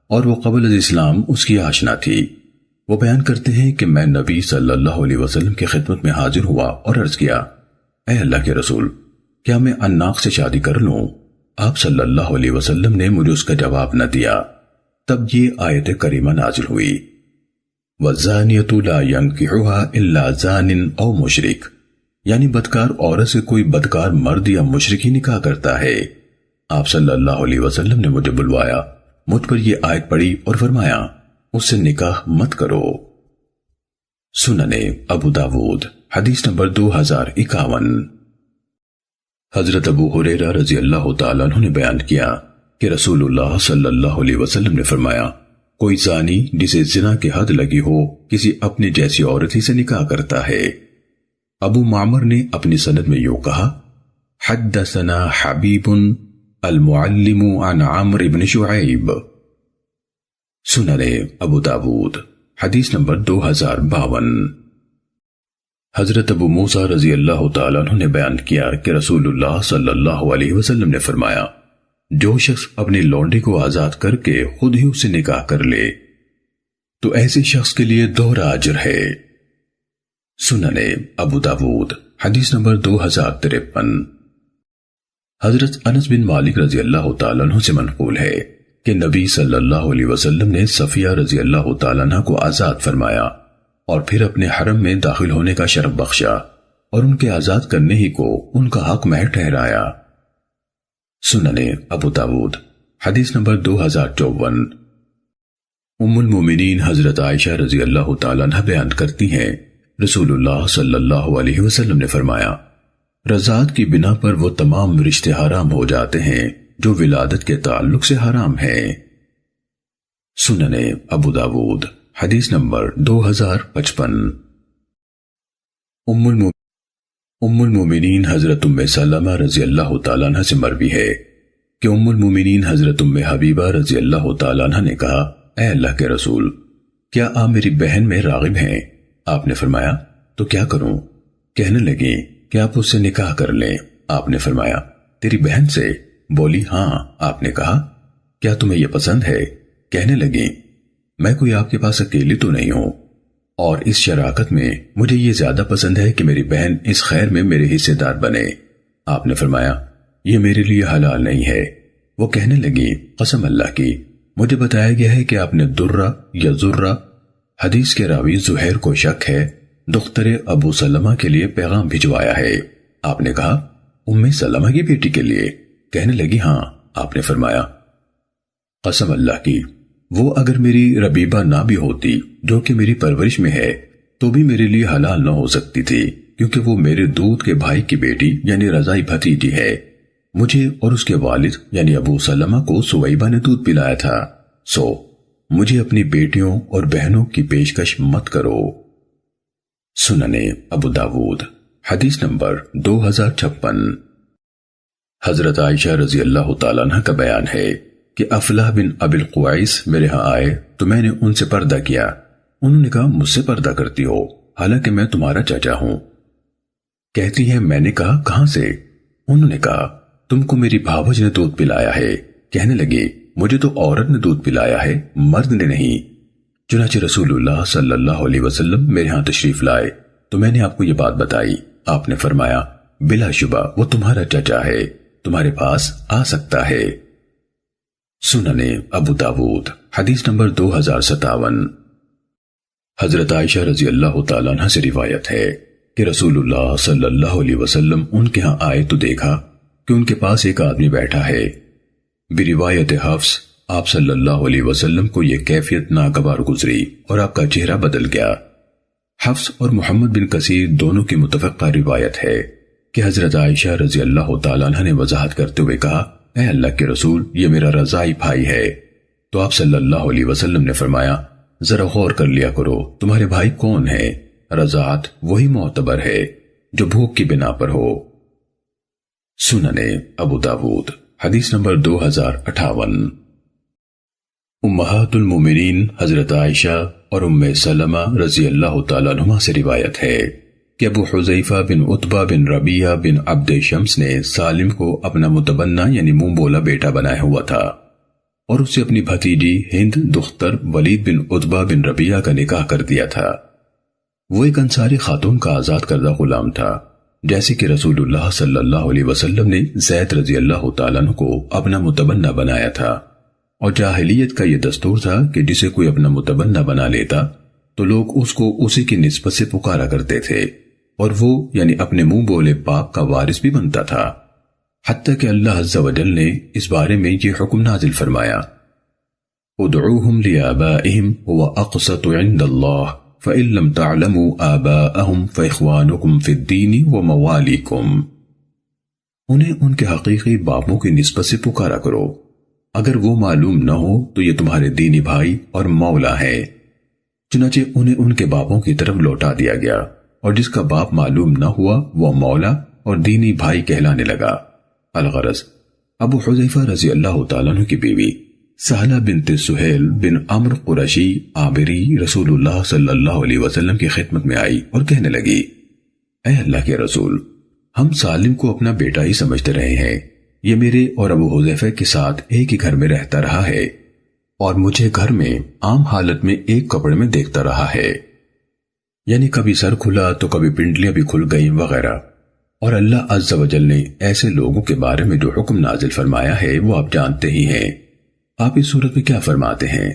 اور وہ قبل از اسلام اس کی آشنا تھی۔ وہ بیان کرتے ہیں کہ میں نبی صلی اللہ علیہ وسلم کی خدمت میں حاضر ہوا اور عرض کیا، اے اللہ کے رسول، کیا میں عناق سے شادی کر لوں؟ آپ صلی اللہ علیہ وسلم نے مجھے اس کا جواب نہ دیا۔ تب یہ آیت کریمہ نازل ہوئی، وَالزَّانِيَةُ لَا يَنكِحُهَا إِلَّا زَانٍ أَوْ مُشْرِكٌ، یعنی بدکار عورت سے کوئی بدکار مرد یا مشرک ہی نکاح کرتا ہے۔ آپ صلی اللہ علیہ وسلم نے مجھے بلوایا، مجھ پر یہ آیت پڑھی اور فرمایا، اس سے نکاح مت کرو۔ سننے ابو داود حدیث نمبر 2051۔ حضرت ابو ہریرہ رضی اللہ تعالیٰ عنہ نے بیان کیا کہ رسول اللہ صلی اللہ علیہ وسلم نے فرمایا، کوئی زانی جسے زنا کی حد لگی ہو کسی اپنی جیسی عورت ہی سے نکاح کرتا ہے۔ ابو معمر نے اپنی سند میں یوں کہا، حدثنا حبیب المعلم عن عمرو بن شعیب۔ سننے ابو داود حدیث نمبر 2052۔ حضرت ابو موسیٰ رضی اللہ تعالیٰ عنہ نے بیان کیا کہ رسول اللہ صلی اللہ علیہ وسلم نے فرمایا، جو شخص اپنی لونڈی کو آزاد کر کے خود ہی اسے نکاح کر لے، تو ایسے شخص کے لیے دوہرا اجر ہے۔ سننے ابو داود حدیث نمبر 2053۔ حضرت انس بن مالک رضی اللہ تعالیٰ عنہ سے منقول ہے کہ نبی صلی اللہ علیہ وسلم نے صفیہ رضی اللہ تعالیٰ عنہ کو آزاد فرمایا اور پھر اپنے حرم میں داخل ہونے کا شرف بخشا اور ان کے آزاد کرنے ہی کو ان کا حق مہر ٹھہرایا۔ سننے ابو داود حدیث نمبر 2054۔ ام المومنین حضرت عائشہ رضی اللہ تعالیٰ عنہ بیان کرتی ہیں رسول اللہ صلی اللہ علیہ وسلم نے فرمایا رضاعت کی بنا پر وہ تمام رشتے حرام ہو جاتے ہیں جو ولادت کے تعلق سے حرام ہیں۔ سننے ابو داود حدیث نمبر 2055۔ ام المومنین حضرت ام سلمہ رضی اللہ تعالیٰ عنہ سے مروی ہے کہ ام المومنین حضرت ام حبیبہ رضی اللہ تعالیٰ عنہ نے کہا اے اللہ کے رسول کیا آپ میری بہن میں راغب ہیں؟ آپ نے فرمایا تو کیا کروں؟ کہنے لگی کہ آپ اس سے نکاح کر لیں۔ آپ نے فرمایا تیری بہن سے؟ بولی ہاں۔ آپ نے کہا کیا تمہیں یہ پسند ہے؟ کہنے لگی میں کوئی آپ کے پاس اکیلی تو نہیں ہوں اور اس شراکت میں مجھے یہ زیادہ پسند ہے کہ میری بہن اس خیر میں میرے حصے دار بنے۔ آپ نے فرمایا یہ میرے لیے حلال نہیں ہے۔ وہ کہنے لگی قسم اللہ کی مجھے بتایا گیا ہے کہ آپ نے درہ یا زرہ، حدیث کے راوی زہیر کو شک ہے، دختر ابو سلمہ کے لیے پیغام بھجوایا ہے۔ آپ نے کہا ام سلمہ کی بیٹی کے لیے؟ کہنے لگی ہاں۔ آپ نے فرمایا قسم اللہ کی وہ اگر میری ربیبہ نہ بھی ہوتی جو کہ میری پرورش میں ہے تو بھی میرے لیے حلال نہ ہو سکتی تھی کیونکہ وہ میرے دودھ کے بھائی کی بیٹی یعنی رضائی بھتیجی ہے۔ مجھے اور اس کے والد یعنی ابو سلمہ کو سویبہ نے دودھ پلایا تھا، سو مجھے اپنی بیٹیوں اور بہنوں کی پیشکش مت کرو۔ سننے ابو داود حدیث نمبر 2056۔ حضرت عائشہ رضی اللہ تعالیٰ عنہ کا بیان ہے کہ افلاح بن ابی القویس میرے ہاں آئے تو میں نے ان سے پردہ کیا۔ انہوں نے کہا مجھ سے پردہ کرتی ہو حالانکہ میں تمہارا چچا ہوں؟ کہتی ہے میں نے کہا کہاں سے؟ انہوں نے کہا تم کو میری بھاوج نے دودھ پلایا ہے۔ کہنے لگی مجھے تو عورت نے دودھ پلایا ہے، مرد نے نہیں۔ چنانچہ رسول اللہ صلی اللہ علیہ وسلم میرے ہاں تشریف لائے تو میں نے آپ کو یہ بات بتائی۔ آپ نے فرمایا بلا شبہ وہ تمہارا چچا ہے، تمہارے پاس آ سکتا ہے۔ سننے ابو داود حدیث نمبر 2057۔ حضرت عائشہ رضی اللہ تعالیٰ عنہ سے روایت ہے کہ رسول اللہ صلی اللہ علیہ وسلم ان کے ہاں آئے تو دیکھا کہ ان کے پاس ایک آدمی بیٹھا ہے۔ بروایت حفص آپ صلی اللہ علیہ وسلم کو یہ کیفیت ناگوار گزری اور آپ کا چہرہ بدل گیا۔ حفص اور محمد بن کثیر دونوں کی متفقہ روایت ہے کہ حضرت عائشہ رضی اللہ تعالیٰ عنہ نے وضاحت کرتے ہوئے کہا اے اللہ کے رسول یہ میرا رضائی بھائی ہے۔ تو آپ صلی اللہ علیہ وسلم نے فرمایا ذرا غور کر لیا کرو تمہارے بھائی کون ہے؟ رضاعت وہی معتبر ہے جو بھوک کی بنا پر ہو۔ سننے ابو داود حدیث نمبر 2058۔ امہات المومنین حضرت عائشہ اور ام سلمہ رضی اللہ تعالیٰ عنہما سے روایت ہے کہ ابو حذیفہ بن عتبہ بن ربیعہ بن عبد شمس نے سالم کو اپنا متبنہ یعنی منہ بولا بیٹا بنایا ہوا تھا اور اسے اپنی بھتیجی ہند دختر ولید بن عتبہ بن ربیعہ کا نکاح کر دیا تھا۔ وہ ایک انصاری خاتون کا آزاد کردہ غلام تھا، جیسے کہ رسول اللہ صلی اللہ علیہ وسلم نے زید رضی اللہ تعالیٰ عنہ کو اپنا متبنہ بنایا تھا، اور جاہلیت کا یہ دستور تھا کہ جسے کوئی اپنا متبنہ بنا لیتا تو لوگ اس کو اسی کی نسبت سے پکارا کرتے تھے اور وہ یعنی اپنے منہ بولے باپ کا وارث بھی بنتا تھا، حتیٰ کہ اللہ عز و جل نے اس بارے میں یہ حکم نازل فرمایا ادعوہم لآبائہم هو اقسط عند اللہ فَإِن لَمْ تَعْلَمُوا آبَاءَهُمْ فَإِخْوَانُكُمْ فِي الدِّينِ وَمَوَالِيكُمْ۔ انہیں ان کے حقیقی باپوں کی نسبت سے پکارا کرو، اگر وہ معلوم نہ ہو تو یہ تمہارے دینی بھائی اور مولا ہے۔ چنانچہ انہیں ان کے باپوں کی طرف لوٹا دیا گیا، اور جس کا باپ معلوم نہ ہوا وہ مولا اور دینی بھائی کہلانے لگا۔ الغرض ابو حذیفہ رضی اللہ تعالیٰ عنہ کی بیوی سہلہ بنت سہیل بن عمرو قرشی عابری رسول اللہ صلی اللہ علیہ وسلم کی خدمت میں آئی اور کہنے لگی اے اللہ کے رسول، ہم سالم کو اپنا بیٹا ہی سمجھتے رہے ہیں، یہ میرے اور ابو حذیفہ کے ساتھ ایک ہی گھر میں رہتا رہا ہے، اور مجھے گھر میں عام حالت میں ایک کپڑے میں دیکھتا رہا ہے، یعنی کبھی سر کھلا تو کبھی پنڈلیاں بھی کھل گئیں وغیرہ۔ اور اللہ عز و جل نے ایسے لوگوں کے بارے میں جو حکم نازل فرمایا ہے وہ آپ جانتے ہی ہیں۔ آپ اس صورت میں کیا فرماتے ہیں؟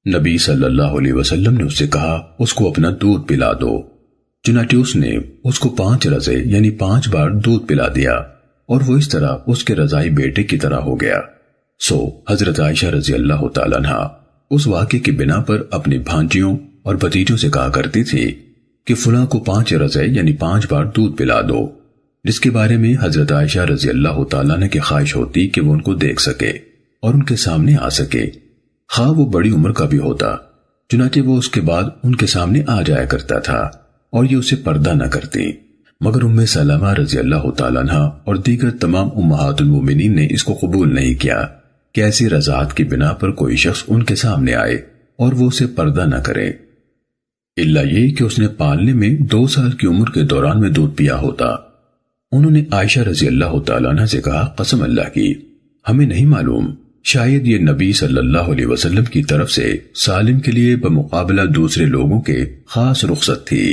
نبی صلی اللہ علیہ وسلم نے اس سے کہا اس کو اپنا دودھ پلا دو۔ چنانچہ اس نے اس کو 5 رضے یعنی 5 بار دودھ پلا دیا، اور وہ اس طرح اس کے رضائی بیٹے کی طرح ہو گیا۔ سو حضرت عائشہ رضی اللہ تعالیٰ عنہ اس واقعے کی بنا پر اپنی بھانجیوں اور بھتیجوں سے کہا کرتی تھی کہ فلاں کو 5 رضے یعنی 5 بار دودھ پلا دو، جس کے بارے میں حضرت عائشہ رضی اللہ تعالیٰ عنہ کی خواہش ہوتی کہ وہ ان کو دیکھ سکے اور ان کے سامنے آ سکے، خواہ وہ بڑی عمر کا بھی ہوتا۔ چنانچہ وہ اس کے بعد ان کے سامنے آ جایا کرتا تھا اور یہ اسے پردہ نہ کرتی، مگر ام سلمہ رضی اللہ تعالیٰ عنہ اور دیگر تمام امہات المومنین نے اس کو قبول نہیں کیا کہ ایسی رضاعت کی بنا پر کوئی شخص ان کے سامنے آئے اور وہ اسے پردہ نہ کرے، الا یہ کہ اس نے پالنے میں 2 سال کی عمر کے دوران میں دودھ پیا ہوتا۔ انہوں نے عائشہ رضی اللہ تعالیٰ عنہ سے کہا قسم اللہ کی ہمیں نہیں معلوم، شاید یہ نبی صلی اللہ علیہ وسلم کی طرف سے سالم کے لیے بمقابلہ دوسرے لوگوں کے خاص رخصت تھی۔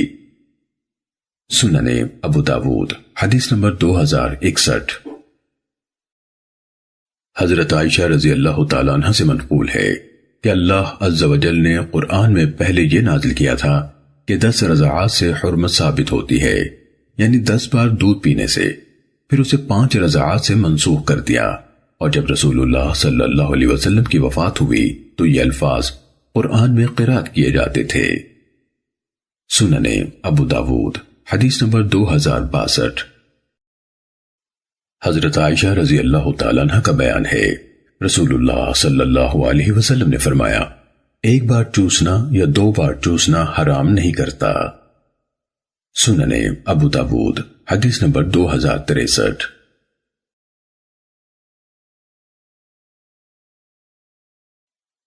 سنن ابو داود حدیث نمبر 2061۔ حضرت عائشہ رضی اللہ تعالیٰ عنہ سے منقول ہے کہ اللہ عز و جل نے قرآن میں پہلے یہ نازل کیا تھا کہ 10 رضاعات سے حرمت ثابت ہوتی ہے، یعنی 10 بار دودھ پینے سے، پھر اسے 5 رضاعات سے منسوخ کر دیا، اور جب رسول اللہ صلی اللہ علیہ وسلم کی وفات ہوئی تو یہ الفاظ قرآن میں قرات کیے جاتے تھے۔ سنن ابو داود حدیث نمبر 2062۔ حضرت عائشہ رضی اللہ تعالیٰ عنہ کا بیان ہے رسول اللہ صلی اللہ علیہ وسلم نے فرمایا ایک بار چوسنا یا 2 بار چوسنا حرام نہیں کرتا۔ سنن ابو داود حدیث نمبر 2063۔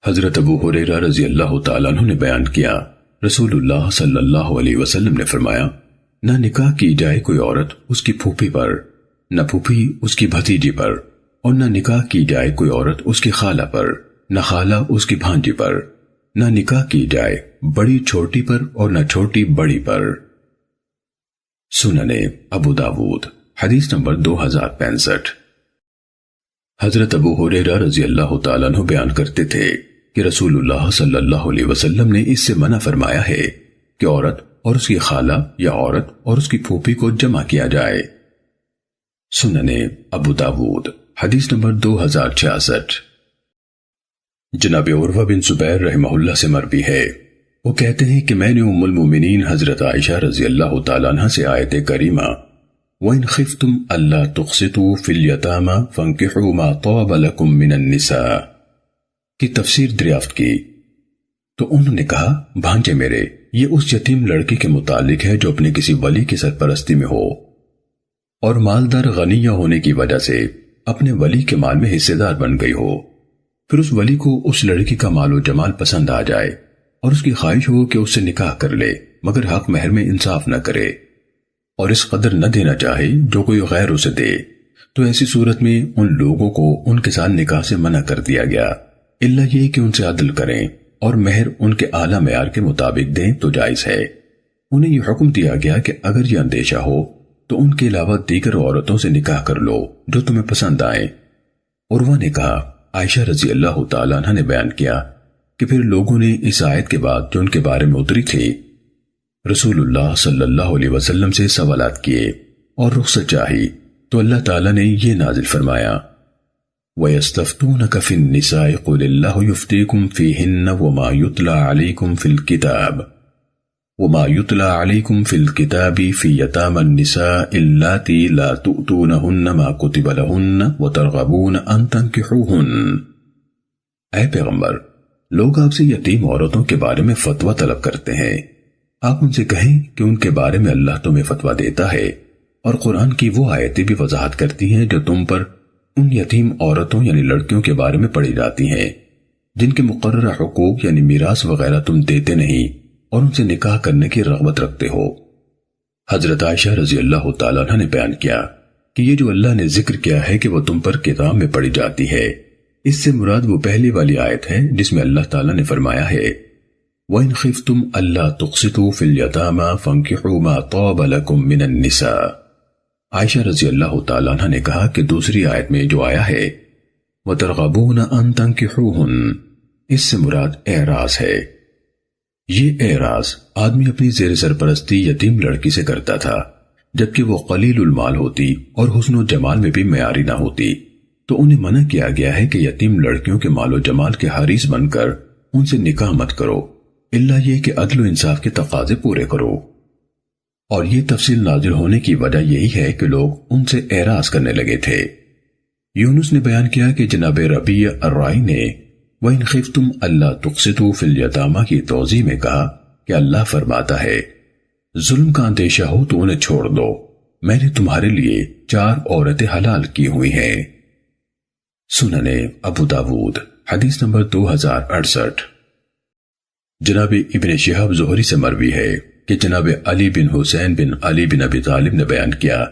حضرت ابو ہریرہ رضی اللہ تعالیٰ عنہ نے بیان کیا رسول اللہ صلی اللہ علیہ وسلم نے فرمایا نہ نکاح کی جائے کوئی عورت اس کی پھوپھی پر، نہ پھوپھی اس کی بھتیجی پر، اور نہ نکاح کی جائے کوئی عورت اس کی خالہ پر، نہ خالہ اس کی بھانجی پر، نہ نکاح کی جائے بڑی چھوٹی پر اور نہ چھوٹی بڑی پر۔ سنن ابو داود حدیث نمبر 2065۔ حضرت ابو ہریرہ رضی اللہ تعالیٰ عنہ بیان کرتے تھے کہ رسول اللہ صلی اللہ علیہ وسلم نے اس سے منع فرمایا ہے کہ عورت اور اس کی خالہ یا عورت اور اس کی پھوپھی کو جمع کیا جائے۔ سنن ابو داود حدیث نمبر 2066۔ جناب عروہ بن زبیر رحمہ اللہ سے مروی ہے، وہ کہتے ہیں کہ میں نے ام المومنین حضرت عائشہ رضی اللہ تعالیٰ عنہ سے آیت کریمہ وَإِنْ خِفْتُمْ أَلَّا تُقْسِطُوا فِي الْيَتَامَى فَانكِحُوا مَا طَابَ لَكُم مِّنَ النِّسَاءِ کی تفسیر دریافت کی تو انہوں نے کہا بھانجے میرے یہ اس یتیم لڑکی کے متعلق ہے جو اپنے کسی ولی کی سرپرستی میں ہو اور مالدار غنیہ ہونے کی وجہ سے اپنے ولی کے مال میں حصے دار بن گئی ہو، پھر اس ولی کو اس لڑکی کا مال و جمال پسند آ جائے اور اس کی خواہش ہو کہ اس سے نکاح کر لے مگر حق مہر میں انصاف نہ کرے اور اس قدر نہ دینا چاہے جو کوئی غیر اسے دے، تو ایسی صورت میں ان لوگوں کو ان کے ساتھ نکاح سے منع کر دیا گیا، الا یہ کہ ان سے عدل کریں اور مہر ان کے اعلیٰ معیار کے مطابق دیں تو جائز ہے۔ انہیں یہ حکم دیا گیا کہ اگر یہ اندیشہ ہو تو ان کے علاوہ دیگر عورتوں سے نکاح کر لو جو تمہیں پسند آئیں۔ عروہ نے کہا عائشہ رضی اللہ تعالیٰ عنہ نے بیان کیا کہ پھر لوگوں نے اس آیت کے بعد جو ان کے بارے میں اتری تھی رسول اللہ صلی اللہ علیہ وسلم سے سوالات کیے اور رخصت چاہی تو اللہ تعالیٰ نے یہ نازل فرمایا وَيَسْتَفْتُونَكَ فِي النِّسَاءِ قُلِ اللَّهُ يُفْتِيكُمْ فِيهِنَّ وَمَا يُتْلَى عَلَيْكُمْ فِي الْكِتَابِ فِي يَتَامَى النِّسَاءِ اللَّاتِي لَا تُؤْتُونَهُنَّ مَا كُتِبَ لَهُنَّ وَتَرْغَبُونَ أَن تَنكِحُوهُنَّ۔ اے پیغمبر، لوگ آپ سے یتیم عورتوں کے بارے میں فتویٰ طلب کرتے ہیں، آپ ان سے کہیں کہ ان کے بارے میں اللہ تمہیں فتویٰ دیتا ہے اور قرآن کی وہ آیتیں بھی وضاحت کرتی ہیں جو تم پر ان یتیم عورتوں یعنی لڑکیوں کے بارے میں پڑھی جاتی ہیں جن کے مقررہ حقوق یعنی میراث وغیرہ تم دیتے نہیں اور ان سے نکاح کرنے کی رغبت رکھتے ہو۔ حضرت عائشہ رضی اللہ تعالیٰ عنہ نے بیان کیا کہ یہ جو اللہ نے ذکر کیا ہے کہ وہ تم پر کتاب میں پڑھی جاتی ہے اس سے مراد وہ پہلی والی آیت ہے جس میں اللہ تعالیٰ نے فرمایا ہے وَإِنْ خِفْتُمْ أَلَّا تُقْسِطُوا فِي الْيَتَامَى فَانكِحُوا مَا طَابَ لَكُم مِّنَ النِّسَاءِ۔ عائشہ رضی اللہ تعالیٰ عنہ نے کہا کہ دوسری آیت میں جو آیا ہے وَتَرْغَبُونَ أَن تَنكِحُوهُنَّ، اس سے مراد اعراض ہے۔ یہ اعراض آدمی اپنی زیر سرپرستی یتیم لڑکی سے کرتا تھا، جبکہ وہ قلیل المال ہوتی اور حسن و جمال میں بھی معیاری نہ ہوتی، تو انہیں منع کیا گیا ہے کہ یتیم لڑکیوں کے مال و جمال کے حریص بن کر ان سے نکاح مت کرو، الا یہ کہ عدل و انصاف کے تقاضے پورے کرو۔ اور یہ تفصیل نازل ہونے کی وجہ یہی ہے کہ لوگ ان سے اعراض کرنے لگے تھے۔ یونس نے بیان کیا کہ جناب ربیع الرائی نے وَإِنْ خِفْتُمْ أَلَّا تُقْسِطُوا فِي الْيَتَامَى کی توضیح میں کہا کہ اللہ فرماتا ہے ظلم کا اندیشہ ہو تو انہیں چھوڑ دو، میں نے تمہارے لیے 4 عورتیں حلال کی ہوئی ہیں۔ سنن ابو داود حدیث نمبر 2068۔ جناب ابن شہاب زہری سے مروی ہے کہ جناب علی بن حسین بن علی بن ابی طالب نے بیان کیا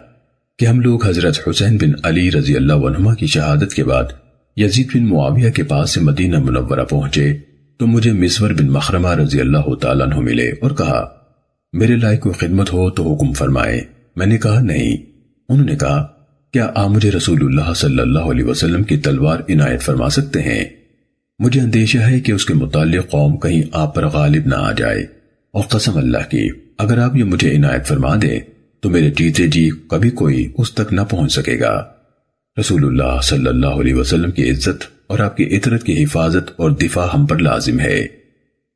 کہ ہم لوگ حضرت حسین بن علی رضی اللہ عنہما کی شہادت کے بعد یزید بن معاویہ کے پاس سے مدینہ منورہ پہنچے تو مجھے مسور بن مخرمہ رضی اللہ تعالیٰ عنہ ملے اور کہا میرے لائق کوئی خدمت ہو تو حکم فرمائے۔ میں نے کہا نہیں۔ انہوں نے کہا کیا آپ مجھے رسول اللہ صلی اللہ علیہ وسلم کی تلوار عنایت فرما سکتے ہیں؟ مجھے اندیشہ ہے کہ اس کے متعلق قوم کہیں آپ پر غالب نہ آ جائے، اور قسم اللہ کی اگر آپ یہ مجھے عنایت فرما دیں تو میرے جیتے جی کبھی کوئی اس تک نہ پہنچ سکے گا۔ رسول اللہ صلی اللہ علیہ وسلم کی عزت اور آپ کی عطرت کی حفاظت اور دفاع ہم پر لازم ہے۔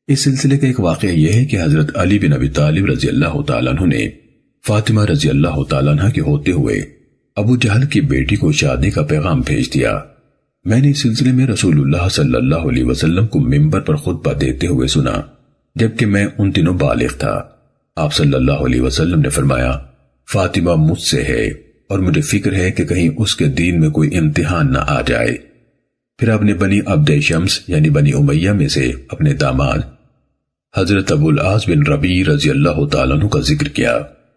اس سلسلے کا ایک واقعہ یہ ہے کہ حضرت علی بن ابی طالب رضی اللہ تعالیٰ عنہ نے فاطمہ رضی اللہ تعالیٰ عنہ کے ہوتے ہوئے ابو جہل کی بیٹی کو شادی کا پیغام بھیج دیا۔ میں نے اس سلسلے میں رسول اللہ صلی اللہ علیہ وسلم کو منبر پر خطبہ دیتے ہوئے سنا، جبکہ میں ان دنوں بالغ تھا۔ آپ صلی اللہ علیہ وسلم نے فرمایا فاطمہ مجھ سے ہے اور مجھے فکر ہے کہ کہیں اس کے دین میں کوئی امتحان نہ آ جائے۔ پھر آپ نے بنی عبد شمس یعنی بنی امیہ میں سے اپنے داماد حضرت ابو العاص بن ربیع رضی اللہ تعالیٰ عنہ کا ذکر کیا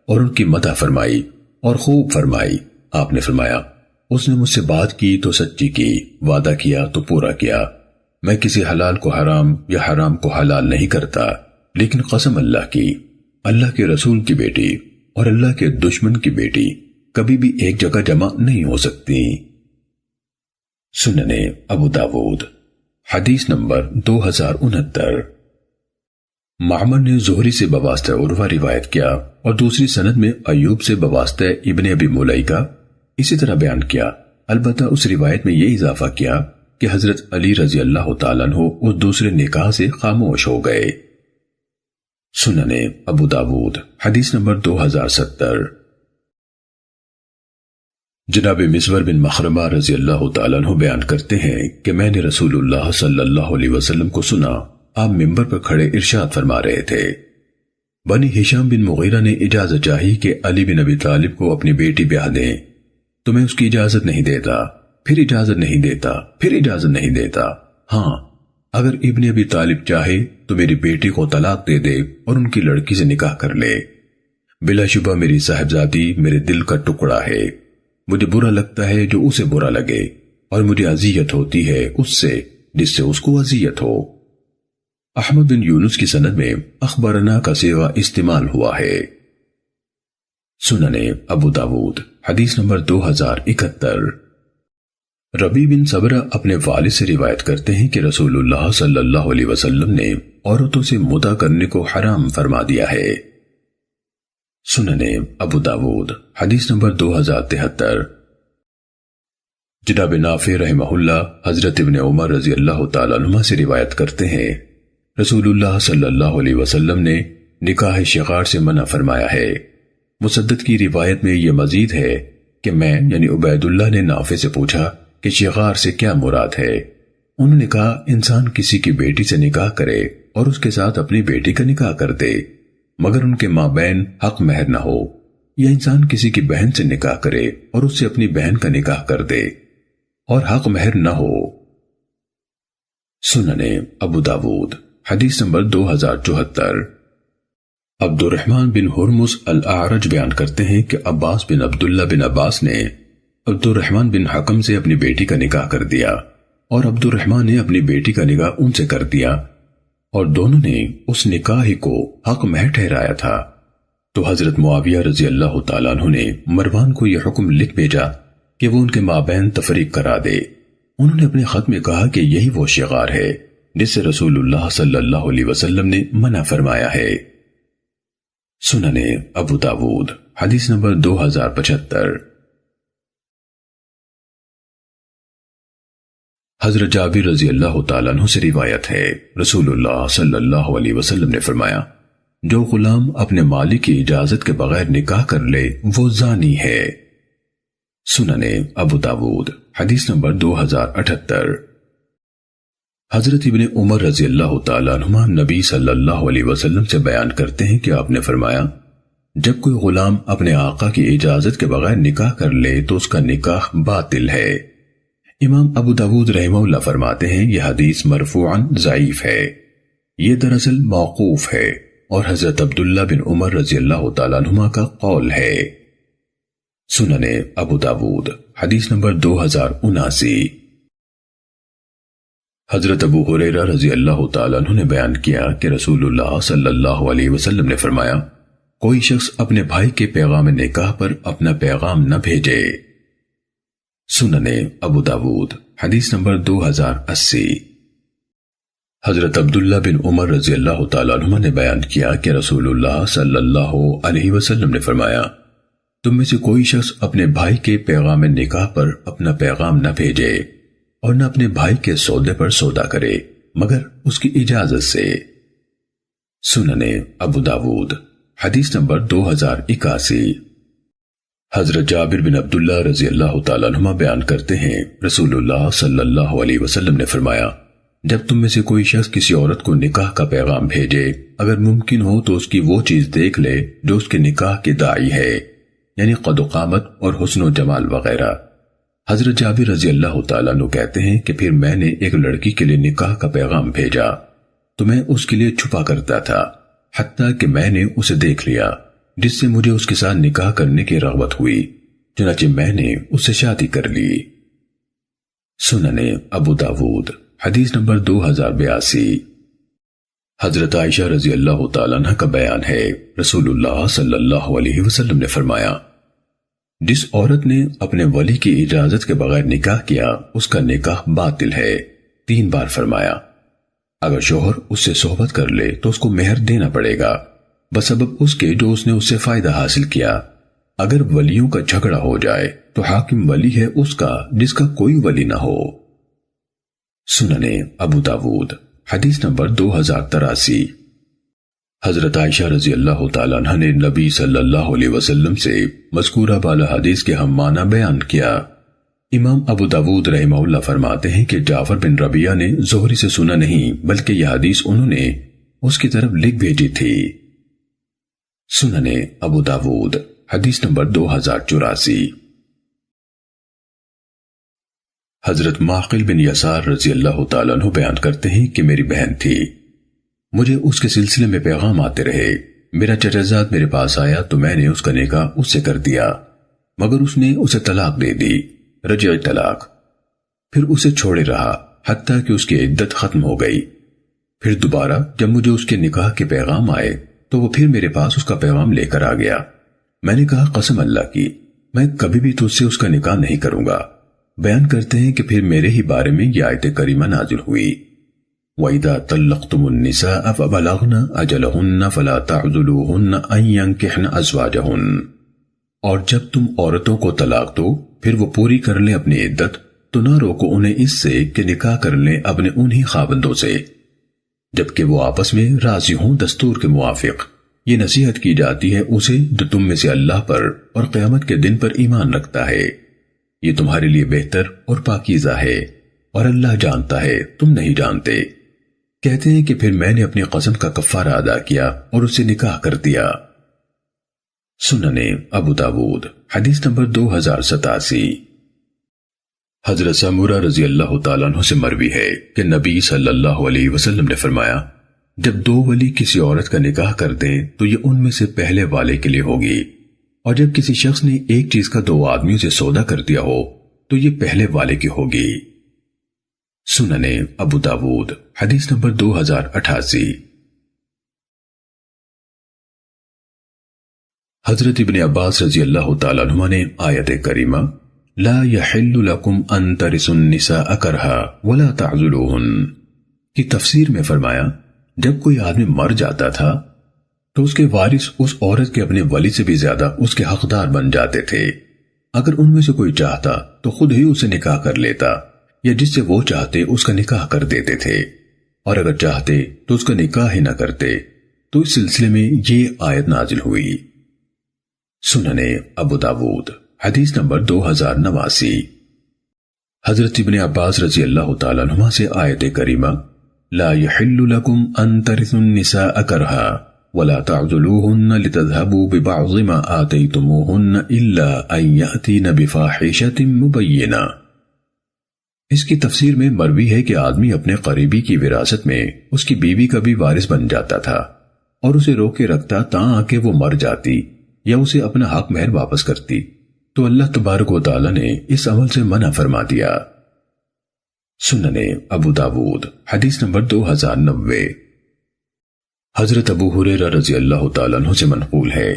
اور ان کی مدح فرمائی اور خوب فرمائی۔ آپ نے فرمایا اس نے مجھ سے بات کی تو سچی کی، وعدہ کیا تو پورا کیا۔ میں کسی حلال کو حرام یا حرام کو حلال نہیں کرتا، لیکن قسم اللہ کی، اللہ کے رسول کی بیٹی اور اللہ کے دشمن کی بیٹی کبھی بھی ایک جگہ جمع نہیں ہو سکتی۔ سنن ابو داود حدیث نمبر 2069۔ معمر نے زہری سے بواسطہ عروہ روایت کیا اور دوسری سند میں ایوب سے بواسطہ ابن ابی ملیکہ اسی طرح بیان کیا، البتہ اس روایت میں یہ اضافہ کیا کہ حضرت علی رضی اللہ تعالیٰ عنہ اس دوسرے نکاح سے خاموش ہو گئے۔ سنن ابو داود حدیث نمبر 2070۔ جناب مسور بن مخرمہ رضی اللہ تعالیٰ عنہ بیان کرتے ہیں کہ میں نے رسول اللہ صلی اللہ علیہ وسلم کو سنا، آپ منبر پر کھڑے ارشاد فرما رہے تھے بنی ہشام بن مغیرہ نے اجازت چاہی کہ علی بن ابی طالب کو اپنی بیٹی بیاہ دیں تو میں اس کی اجازت نہیں دیتا، پھر اجازت نہیں دیتا، پھر اجازت نہیں دیتا۔ ہاں اگر ابن ابی طالب چاہے تو میری بیٹی کو طلاق دے دے اور ان کی لڑکی سے نکاح کر لے۔ بلا شبہ میری صاحبزادی میرے دل کا ٹکڑا ہے، مجھے برا لگتا ہے جو اسے برا لگے، اور مجھے اذیت ہوتی ہے اس سے جس سے اس کو اذیت ہو۔ احمد بن یونس کی سند میں اخبرنا کا صیغہ استعمال ہوا ہے۔ سنن ابو داود حدیث نمبر 2071۔ ربیع بن صبرہ اپنے والد سے روایت کرتے ہیں کہ رسول اللہ صلی اللہ علیہ وسلم نے عورتوں سے متع کرنے کو حرام فرما دیا ہے۔ سنن ابو داود حدیث نمبر 2073۔ جناب نافع رحمہ اللہ حضرت ابن عمر رضی اللہ تعالیٰ عنہ سے روایت کرتے ہیں رسول اللہ صلی اللہ علیہ وسلم نے نکاح شغار سے منع فرمایا ہے۔ مسدد کی روایت میں یہ مزید ہے کہ میں یعنی عبید اللہ نے نافع سے پوچھا کہ شغار سے کیا مراد ہے؟ انہوں نے کہا انسان کسی کی بیٹی سے نکاح کرے اور اس کے ساتھ اپنی بیٹی کا نکاح کر دے مگر ان کے مابین حق مہر نہ ہو، یا انسان کسی کی بہن سے نکاح کرے اور اس سے اپنی بہن کا نکاح کر دے اور حق مہر نہ ہو۔ سنن ابو داود حدیث نمبر 2074۔ عبد الرحمن بن ہرمز الاعرج بیان کرتے ہیں کہ عباس بن عبداللہ بن عباس نے عبد الرحمن بن حکم سے اپنی بیٹی کا نکاح کر دیا۔ اور عبد الرحمن نے اپنی بیٹی کا نکاح ان سے کر دیا اور دونوں نے اس نکاح ہی کو حق مہر ٹھہرایا تھا۔ تو حضرت معاویہ رضی اللہ تعالیٰ عنہ نے مروان کو یہ حکم لکھ بھیجا کہ وہ ان کے مابین تفریق کرا دے۔ انہوں نے اپنے خط میں کہا کہ یہی وہ شغار ہے جس سے رسول اللہ صلی اللہ علیہ وسلم نے منع فرمایا ہے۔ سنن ابو داود حدیث نمبر 2075۔ حضرت جابر رضی اللہ تعالیٰ عنہ سے روایت ہے، رسول اللہ صلی اللہ علیہ وسلم نے فرمایا، جو غلام اپنے مالک کی اجازت کے بغیر نکاح کر لے وہ زانی ہے۔ سنن ابو داود حدیث نمبر 2078۔ حضرت ابن عمر رضی اللہ تعالیٰ عنہما نبی صلی اللہ علیہ وسلم سے بیان کرتے ہیں کہ آپ نے فرمایا، جب کوئی غلام اپنے آقا کی اجازت کے بغیر نکاح کر لے تو اس کا نکاح باطل ہے۔ امام ابو داود رحمہ اللہ فرماتے ہیں یہ حدیث مرفوعاً ضعیف ہے، یہ دراصل موقوف ہے اور حضرت عبداللہ بن عمر رضی اللہ تعالیٰ عنہما کا قول ہے۔ سنن ابو داود حدیث نمبر 2079۔ حضرت ابو ہریرہ رضی اللہ تعالیٰ عنہ نے بیان کیا کہ رسول اللہ صلی اللہ علیہ وسلم نے فرمایا، کوئی شخص اپنے بھائی کے پیغام نکاح پر اپنا پیغام نہ بھیجے۔ سنن ابو داود حدیث نمبر 2080۔ حضرت عبداللہ بن عمر رضی اللہ تعالیٰ عنہ نے بیان کیا کہ رسول اللہ صلی اللہ علیہ وسلم نے فرمایا، تم میں سے کوئی شخص اپنے بھائی کے پیغام نکاح پر اپنا پیغام نہ بھیجے اور نہ اپنے بھائی کے سودے پر سودا کرے مگر اس کی اجازت سے۔ سنن ابو داود حدیث نمبر 2081۔ حضرت جابر بن عبداللہ رضی اللہ تعالیٰ عنہ بیان کرتے ہیں، رسول اللہ صلی اللہ علیہ وسلم نے فرمایا، جب تم میں سے کوئی شخص کسی عورت کو نکاح کا پیغام بھیجے، اگر ممکن ہو تو اس کی وہ چیز دیکھ لے جو اس کے نکاح کی داعی ہے، یعنی قد و قامت اور حسن و جمال وغیرہ۔ حضرت جابر رضی اللہ تعالیٰ عنہ کہتے ہیں کہ پھر میں نے ایک لڑکی کے لیے نکاح کا پیغام بھیجا تو میں اس کے لیے چھپا کرتا تھا حتیٰ کہ میں نے اسے دیکھ لیا، جس سے مجھے اس کے ساتھ نکاح کرنے کی رغبت ہوئی، چنانچہ میں نے اس سے شادی کر لی۔ سنن ابو داود حدیث نمبر 2082۔ حضرت عائشہ رضی اللہ تعالیٰ عنہ کا بیان ہے، رسول اللہ صلی اللہ علیہ وسلم نے فرمایا، جس عورت نے اپنے ولی کی اجازت کے بغیر نکاح کیا اس کا نکاح باطل ہے۔ 3 بار فرمایا، اگر شوہر اس سے صحبت کر لے تو اس کو مہر دینا پڑے گا بسبب اس کے جو اس نے اس سے فائدہ حاصل کیا۔ اگر ولیوں کا جھگڑا ہو جائے تو حاکم ولی ہے اس کا جس کا کوئی ولی نہ ہو۔ سنن ابو داود حدیث نمبر 2083۔ حضرت عائشہ رضی اللہ تعالیٰ عنہ نے نبی صلی اللہ علیہ وسلم سے مذکورہ بالا حدیث کے ہم معنی بیان کیا۔ امام ابو داود رحمہ اللہ فرماتے ہیں کہ جعفر بن ربیعہ نے زہری سے سنا نہیں بلکہ یہ حدیث انہوں نے اس کی طرف لکھ بھیجی تھی۔ سنن ابو داود حدیث نمبر 2084۔ حضرت معقل بن یسار رضی اللہ تعالیٰ عنہ بیان کرتے ہیں کہ میری بہن تھی، مجھے اس کے سلسلے میں پیغام آتے رہے، میرا چچا میرے پاس آیا تو میں نے اس کا نکاح اس سے کر دیا مگر اس نے اسے طلاق دے دی، رجعی طلاق، پھر اسے چھوڑے رہا حتیٰ کہ اس کی عدت ختم ہو گئی۔ پھر دوبارہ جب مجھے اس کے نکاح کے پیغام آئے تو وہ پھر میرے پاس اس کا پیغام لے کر آ گیا۔ میں نے کہا قسم اللہ کی میں کبھی بھی تجھ سے اس کا نکاح نہیں کروں گا۔ بیان کرتے ہیں کہ پھر میرے ہی بارے میں یہ آیت کریمہ نازل ہوئی، وَإِذَا طَلَّقْتُمُ النِّسَاءَ فَبَلَغْنَ أَجَلَهُنَّ فَلَا تَعْضُلُوهُنَّ أَن يَنكِحْنَ أَزْوَاجَهُنَّ، اور جب تم عورتوں کو طلاق دو پھر وہ پوری کر لیں اپنی عدت تو نہ روکو انہیں اس سے کہ نکاح کر لیں اپنے انہی خاوندوں سے جبکہ وہ آپس میں راضی ہوں دستور کے موافق۔ یہ نصیحت کی جاتی ہے اسے جو تم میں سے اللہ پر اور قیامت کے دن پر ایمان رکھتا ہے، یہ تمہارے لیے بہتر اور پاکیزہ ہے اور اللہ جانتا ہے تم نہیں جانتے۔ کہتے ہیں کہ پھر میں نے اپنی قسم کا کفارہ ادا کیا اور اسے نکاح کر دیا۔ سنن ابو داود حدیث نمبر 2087۔ حضرت سمورہ رضی اللہ تعالیٰ عنہ سے مروی ہے کہ نبی صلی اللہ علیہ وسلم نے فرمایا، جب 2 ولی کسی عورت کا نکاح کر دیں تو یہ ان میں سے پہلے والے کے لیے ہوگی، اور جب کسی شخص نے ایک چیز کا 2 آدمیوں سے سودا کر دیا ہو تو یہ پہلے والے کی ہوگی۔ سننے ابو داود حدیث نمبر 2088۔ حضرت ابن عباس رضی اللہ تعالیٰ عنہما نے آیت کریمہ لا يحل لكم ان ترثوا النساء کرہا ولا تعذلوهن کی تفسیر میں فرمایا، جب کوئی آدمی مر جاتا تھا تو اس کے وارث اس عورت کے اپنے ولی سے بھی زیادہ اس کے حقدار بن جاتے تھے۔ اگر ان میں سے کوئی چاہتا تو خود ہی اسے نکاح کر لیتا، یا جس سے وہ چاہتے اس کا نکاح کر دیتے تھے، اور اگر چاہتے تو اس کا نکاح ہی نہ کرتے۔ تو اس سلسلے میں یہ آیت نازل ہوئی۔ سننے ابو داود حدیث نمبر 2089۔ حضرت ابن عباس رضی اللہ تعالیٰ عنہما سے آیت کریمہ لا يحل لكم ان ترثوا النساء کرہا ولا تعذلوهن لتذهبوا ببعض ما آتيتموهن الا ان يأتين بفاحشة مبينة۔ اس کی تفسیر میں مروی ہے کہ آدمی اپنے قریبی کی وراثت میں اس کی بیوی کا بھی وارث بن جاتا تھا اور اسے روکے رکھتا تاکہ وہ مر جاتی یا اسے اپنا حق مہر واپس کرتی، تو اللہ تبارک و تعالی نے اس عمل سے منع فرما دیا۔ سننے ابو داود حدیث نمبر 2090۔ حضرت ابو ہریرہ رضی اللہ تعالیٰ عنہ سے منقول ہے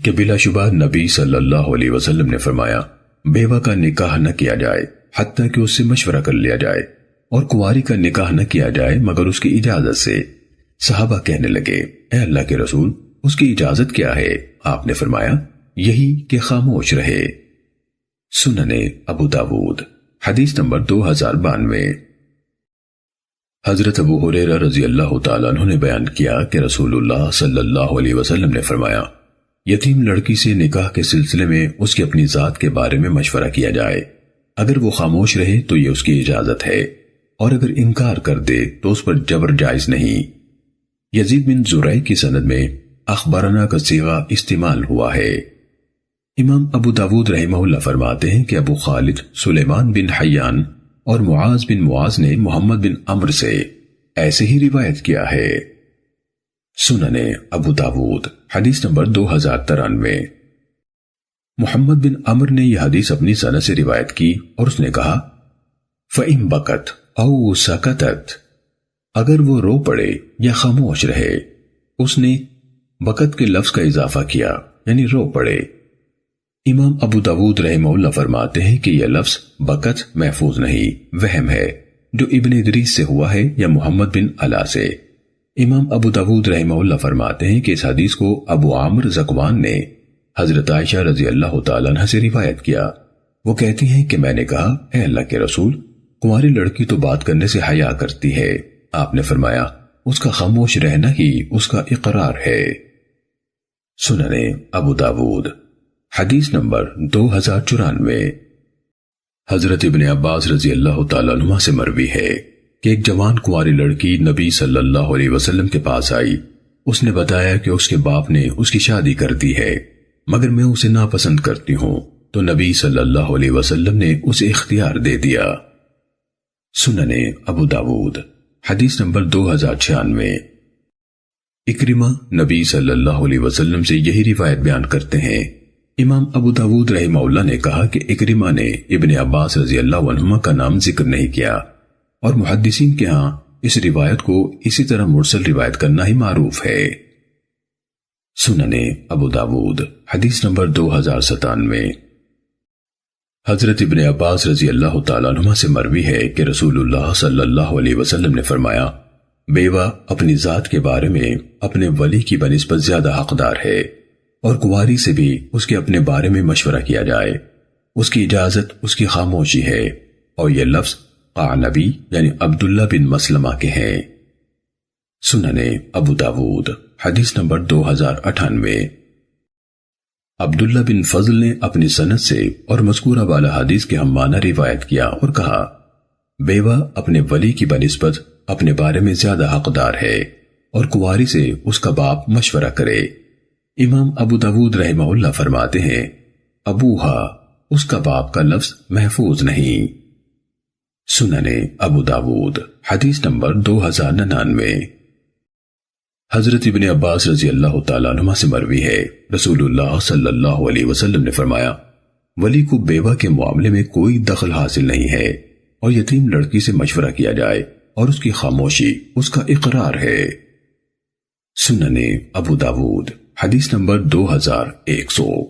کہ بلا شبہ نبی صلی اللہ علیہ وسلم نے فرمایا، بیوہ کا نکاح نہ کیا جائے حتیٰ کہ اس سے مشورہ کر لیا جائے، اور کنواری کا نکاح نہ کیا جائے مگر اس کی اجازت سے۔ صحابہ کہنے لگے، اے اللہ کے رسول، اس کی اجازت کیا ہے؟ آپ نے فرمایا، یہی کہ خاموش رہے۔ سننے ابو داود حدیث نمبر 2092۔ حضرت ابو ہریرہ رضی اللہ تعالیٰ عنہ نے بیان کیا کہ رسول اللہ صلی اللہ علیہ وسلم نے فرمایا، یتیم لڑکی سے نکاح کے سلسلے میں اس کی اپنی ذات کے بارے میں مشورہ کیا جائے، اگر وہ خاموش رہے تو یہ اس کی اجازت ہے، اور اگر انکار کر دے تو اس پر جبر جائز نہیں۔ یزید بن زرعی کی سند میں اخبرنا کا صیغہ استعمال ہوا ہے۔ امام ابو داود رحمہ اللہ فرماتے ہیں کہ ابو خالد سلیمان بن حیان اور معاذ بن معاذ نے محمد بن عمر سے ایسے ہی روایت کیا ہے۔ سننے ابو داود حدیث نمبر 2093۔ محمد بن عمر نے یہ حدیث اپنی سند سے روایت کی اور اس نے کہا، فَإِن بَكَتْ أَوْ سَكَتَتْ، اگر وہ رو پڑے یا خاموش رہے۔ اس نے بکت کے لفظ کا اضافہ کیا، یعنی رو پڑے۔ امام ابو داود رحمہ اللہ فرماتے ہیں کہ یہ لفظ بکت محفوظ نہیں، وہم ہے جو ابن ادریس سے ہوا ہے یا محمد بن علا سے۔ امام ابو داود رحمہ اللہ فرماتے ہیں کہ اس حدیث کو ابو عامر زکوان نے حضرت عائشہ رضی اللہ تعالیٰ عنہ سے روایت کیا۔ وہ کہتی ہیں کہ میں نے کہا، اے اللہ کے رسول، کنواری لڑکی تو بات کرنے سے حیا کرتی ہے۔ آپ نے فرمایا، اس کا خاموش رہنا ہی اس کا اقرار ہے۔ سننے ابو داود حدیث نمبر 2094۔ حضرت ابن عباس رضی اللہ تعالیٰ عنہ سے مروی ہے کہ ایک جوان کنواری لڑکی نبی صلی اللہ علیہ وسلم کے پاس آئی۔ اس نے بتایا کہ اس کے باپ نے اس کی شادی کر دی ہے، مگر میں اسے ناپسند کرتی ہوں، تو نبی صلی اللہ علیہ وسلم نے اسے اختیار دے دیا۔ سننے ابو داود حدیث نمبر 2096۔ اکرمہ نبی صلی اللہ علیہ وسلم سے یہی روایت بیان کرتے ہیں۔ امام ابو داود رحمہ اللہ نے کہا کہ اکرمہ نے ابن عباس رضی اللہ عنہما کا نام ذکر نہیں کیا، اور محدثین کے ہاں اس روایت کو اسی طرح مرسل روایت کرنا ہی معروف ہے۔ سننے ابو داود حدیث نمبر 2097۔ حضرت ابن عباس رضی اللہ تعالیٰ عنہ سے مروی ہے کہ رسول اللہ صلی اللہ علیہ وسلم نے فرمایا، بیوہ اپنی ذات کے بارے میں اپنے ولی کی بنسبت زیادہ حقدار ہے، اور کنواری سے بھی اس کے اپنے بارے میں مشورہ کیا جائے، اس کی اجازت اس کی خاموشی ہے، اور یہ لفظ قعنبی یعنی عبداللہ بن مسلمہ کے ہیں۔ سننے ابو داود حدیث نمبر 2098۔ عبداللہ بن فضل نے اپنی سند سے اور مذکورہ والا حدیث کے ہم معنی روایت کیا اور کہا، بیوہ اپنے ولی کی بنسبت اپنے بارے میں زیادہ حقدار ہے، اور کنواری سے اس کا باپ مشورہ کرے۔ امام ابو داود رحمہ اللہ فرماتے ہیں، ابوہا اس کا باپ کا لفظ محفوظ نہیں۔ سننے ابو داود حدیث نمبر 2099۔ حضرت ابن عباس رضی اللہ تعالیٰ عنہ سے مروی ہے، رسول اللہ صلی اللہ علیہ وسلم نے فرمایا، ولی کو بیوہ کے معاملے میں کوئی دخل حاصل نہیں ہے، اور یتیم لڑکی سے مشورہ کیا جائے اور اس کی خاموشی اس کا اقرار ہے۔ سنن ابو داود حدیث نمبر 2100۔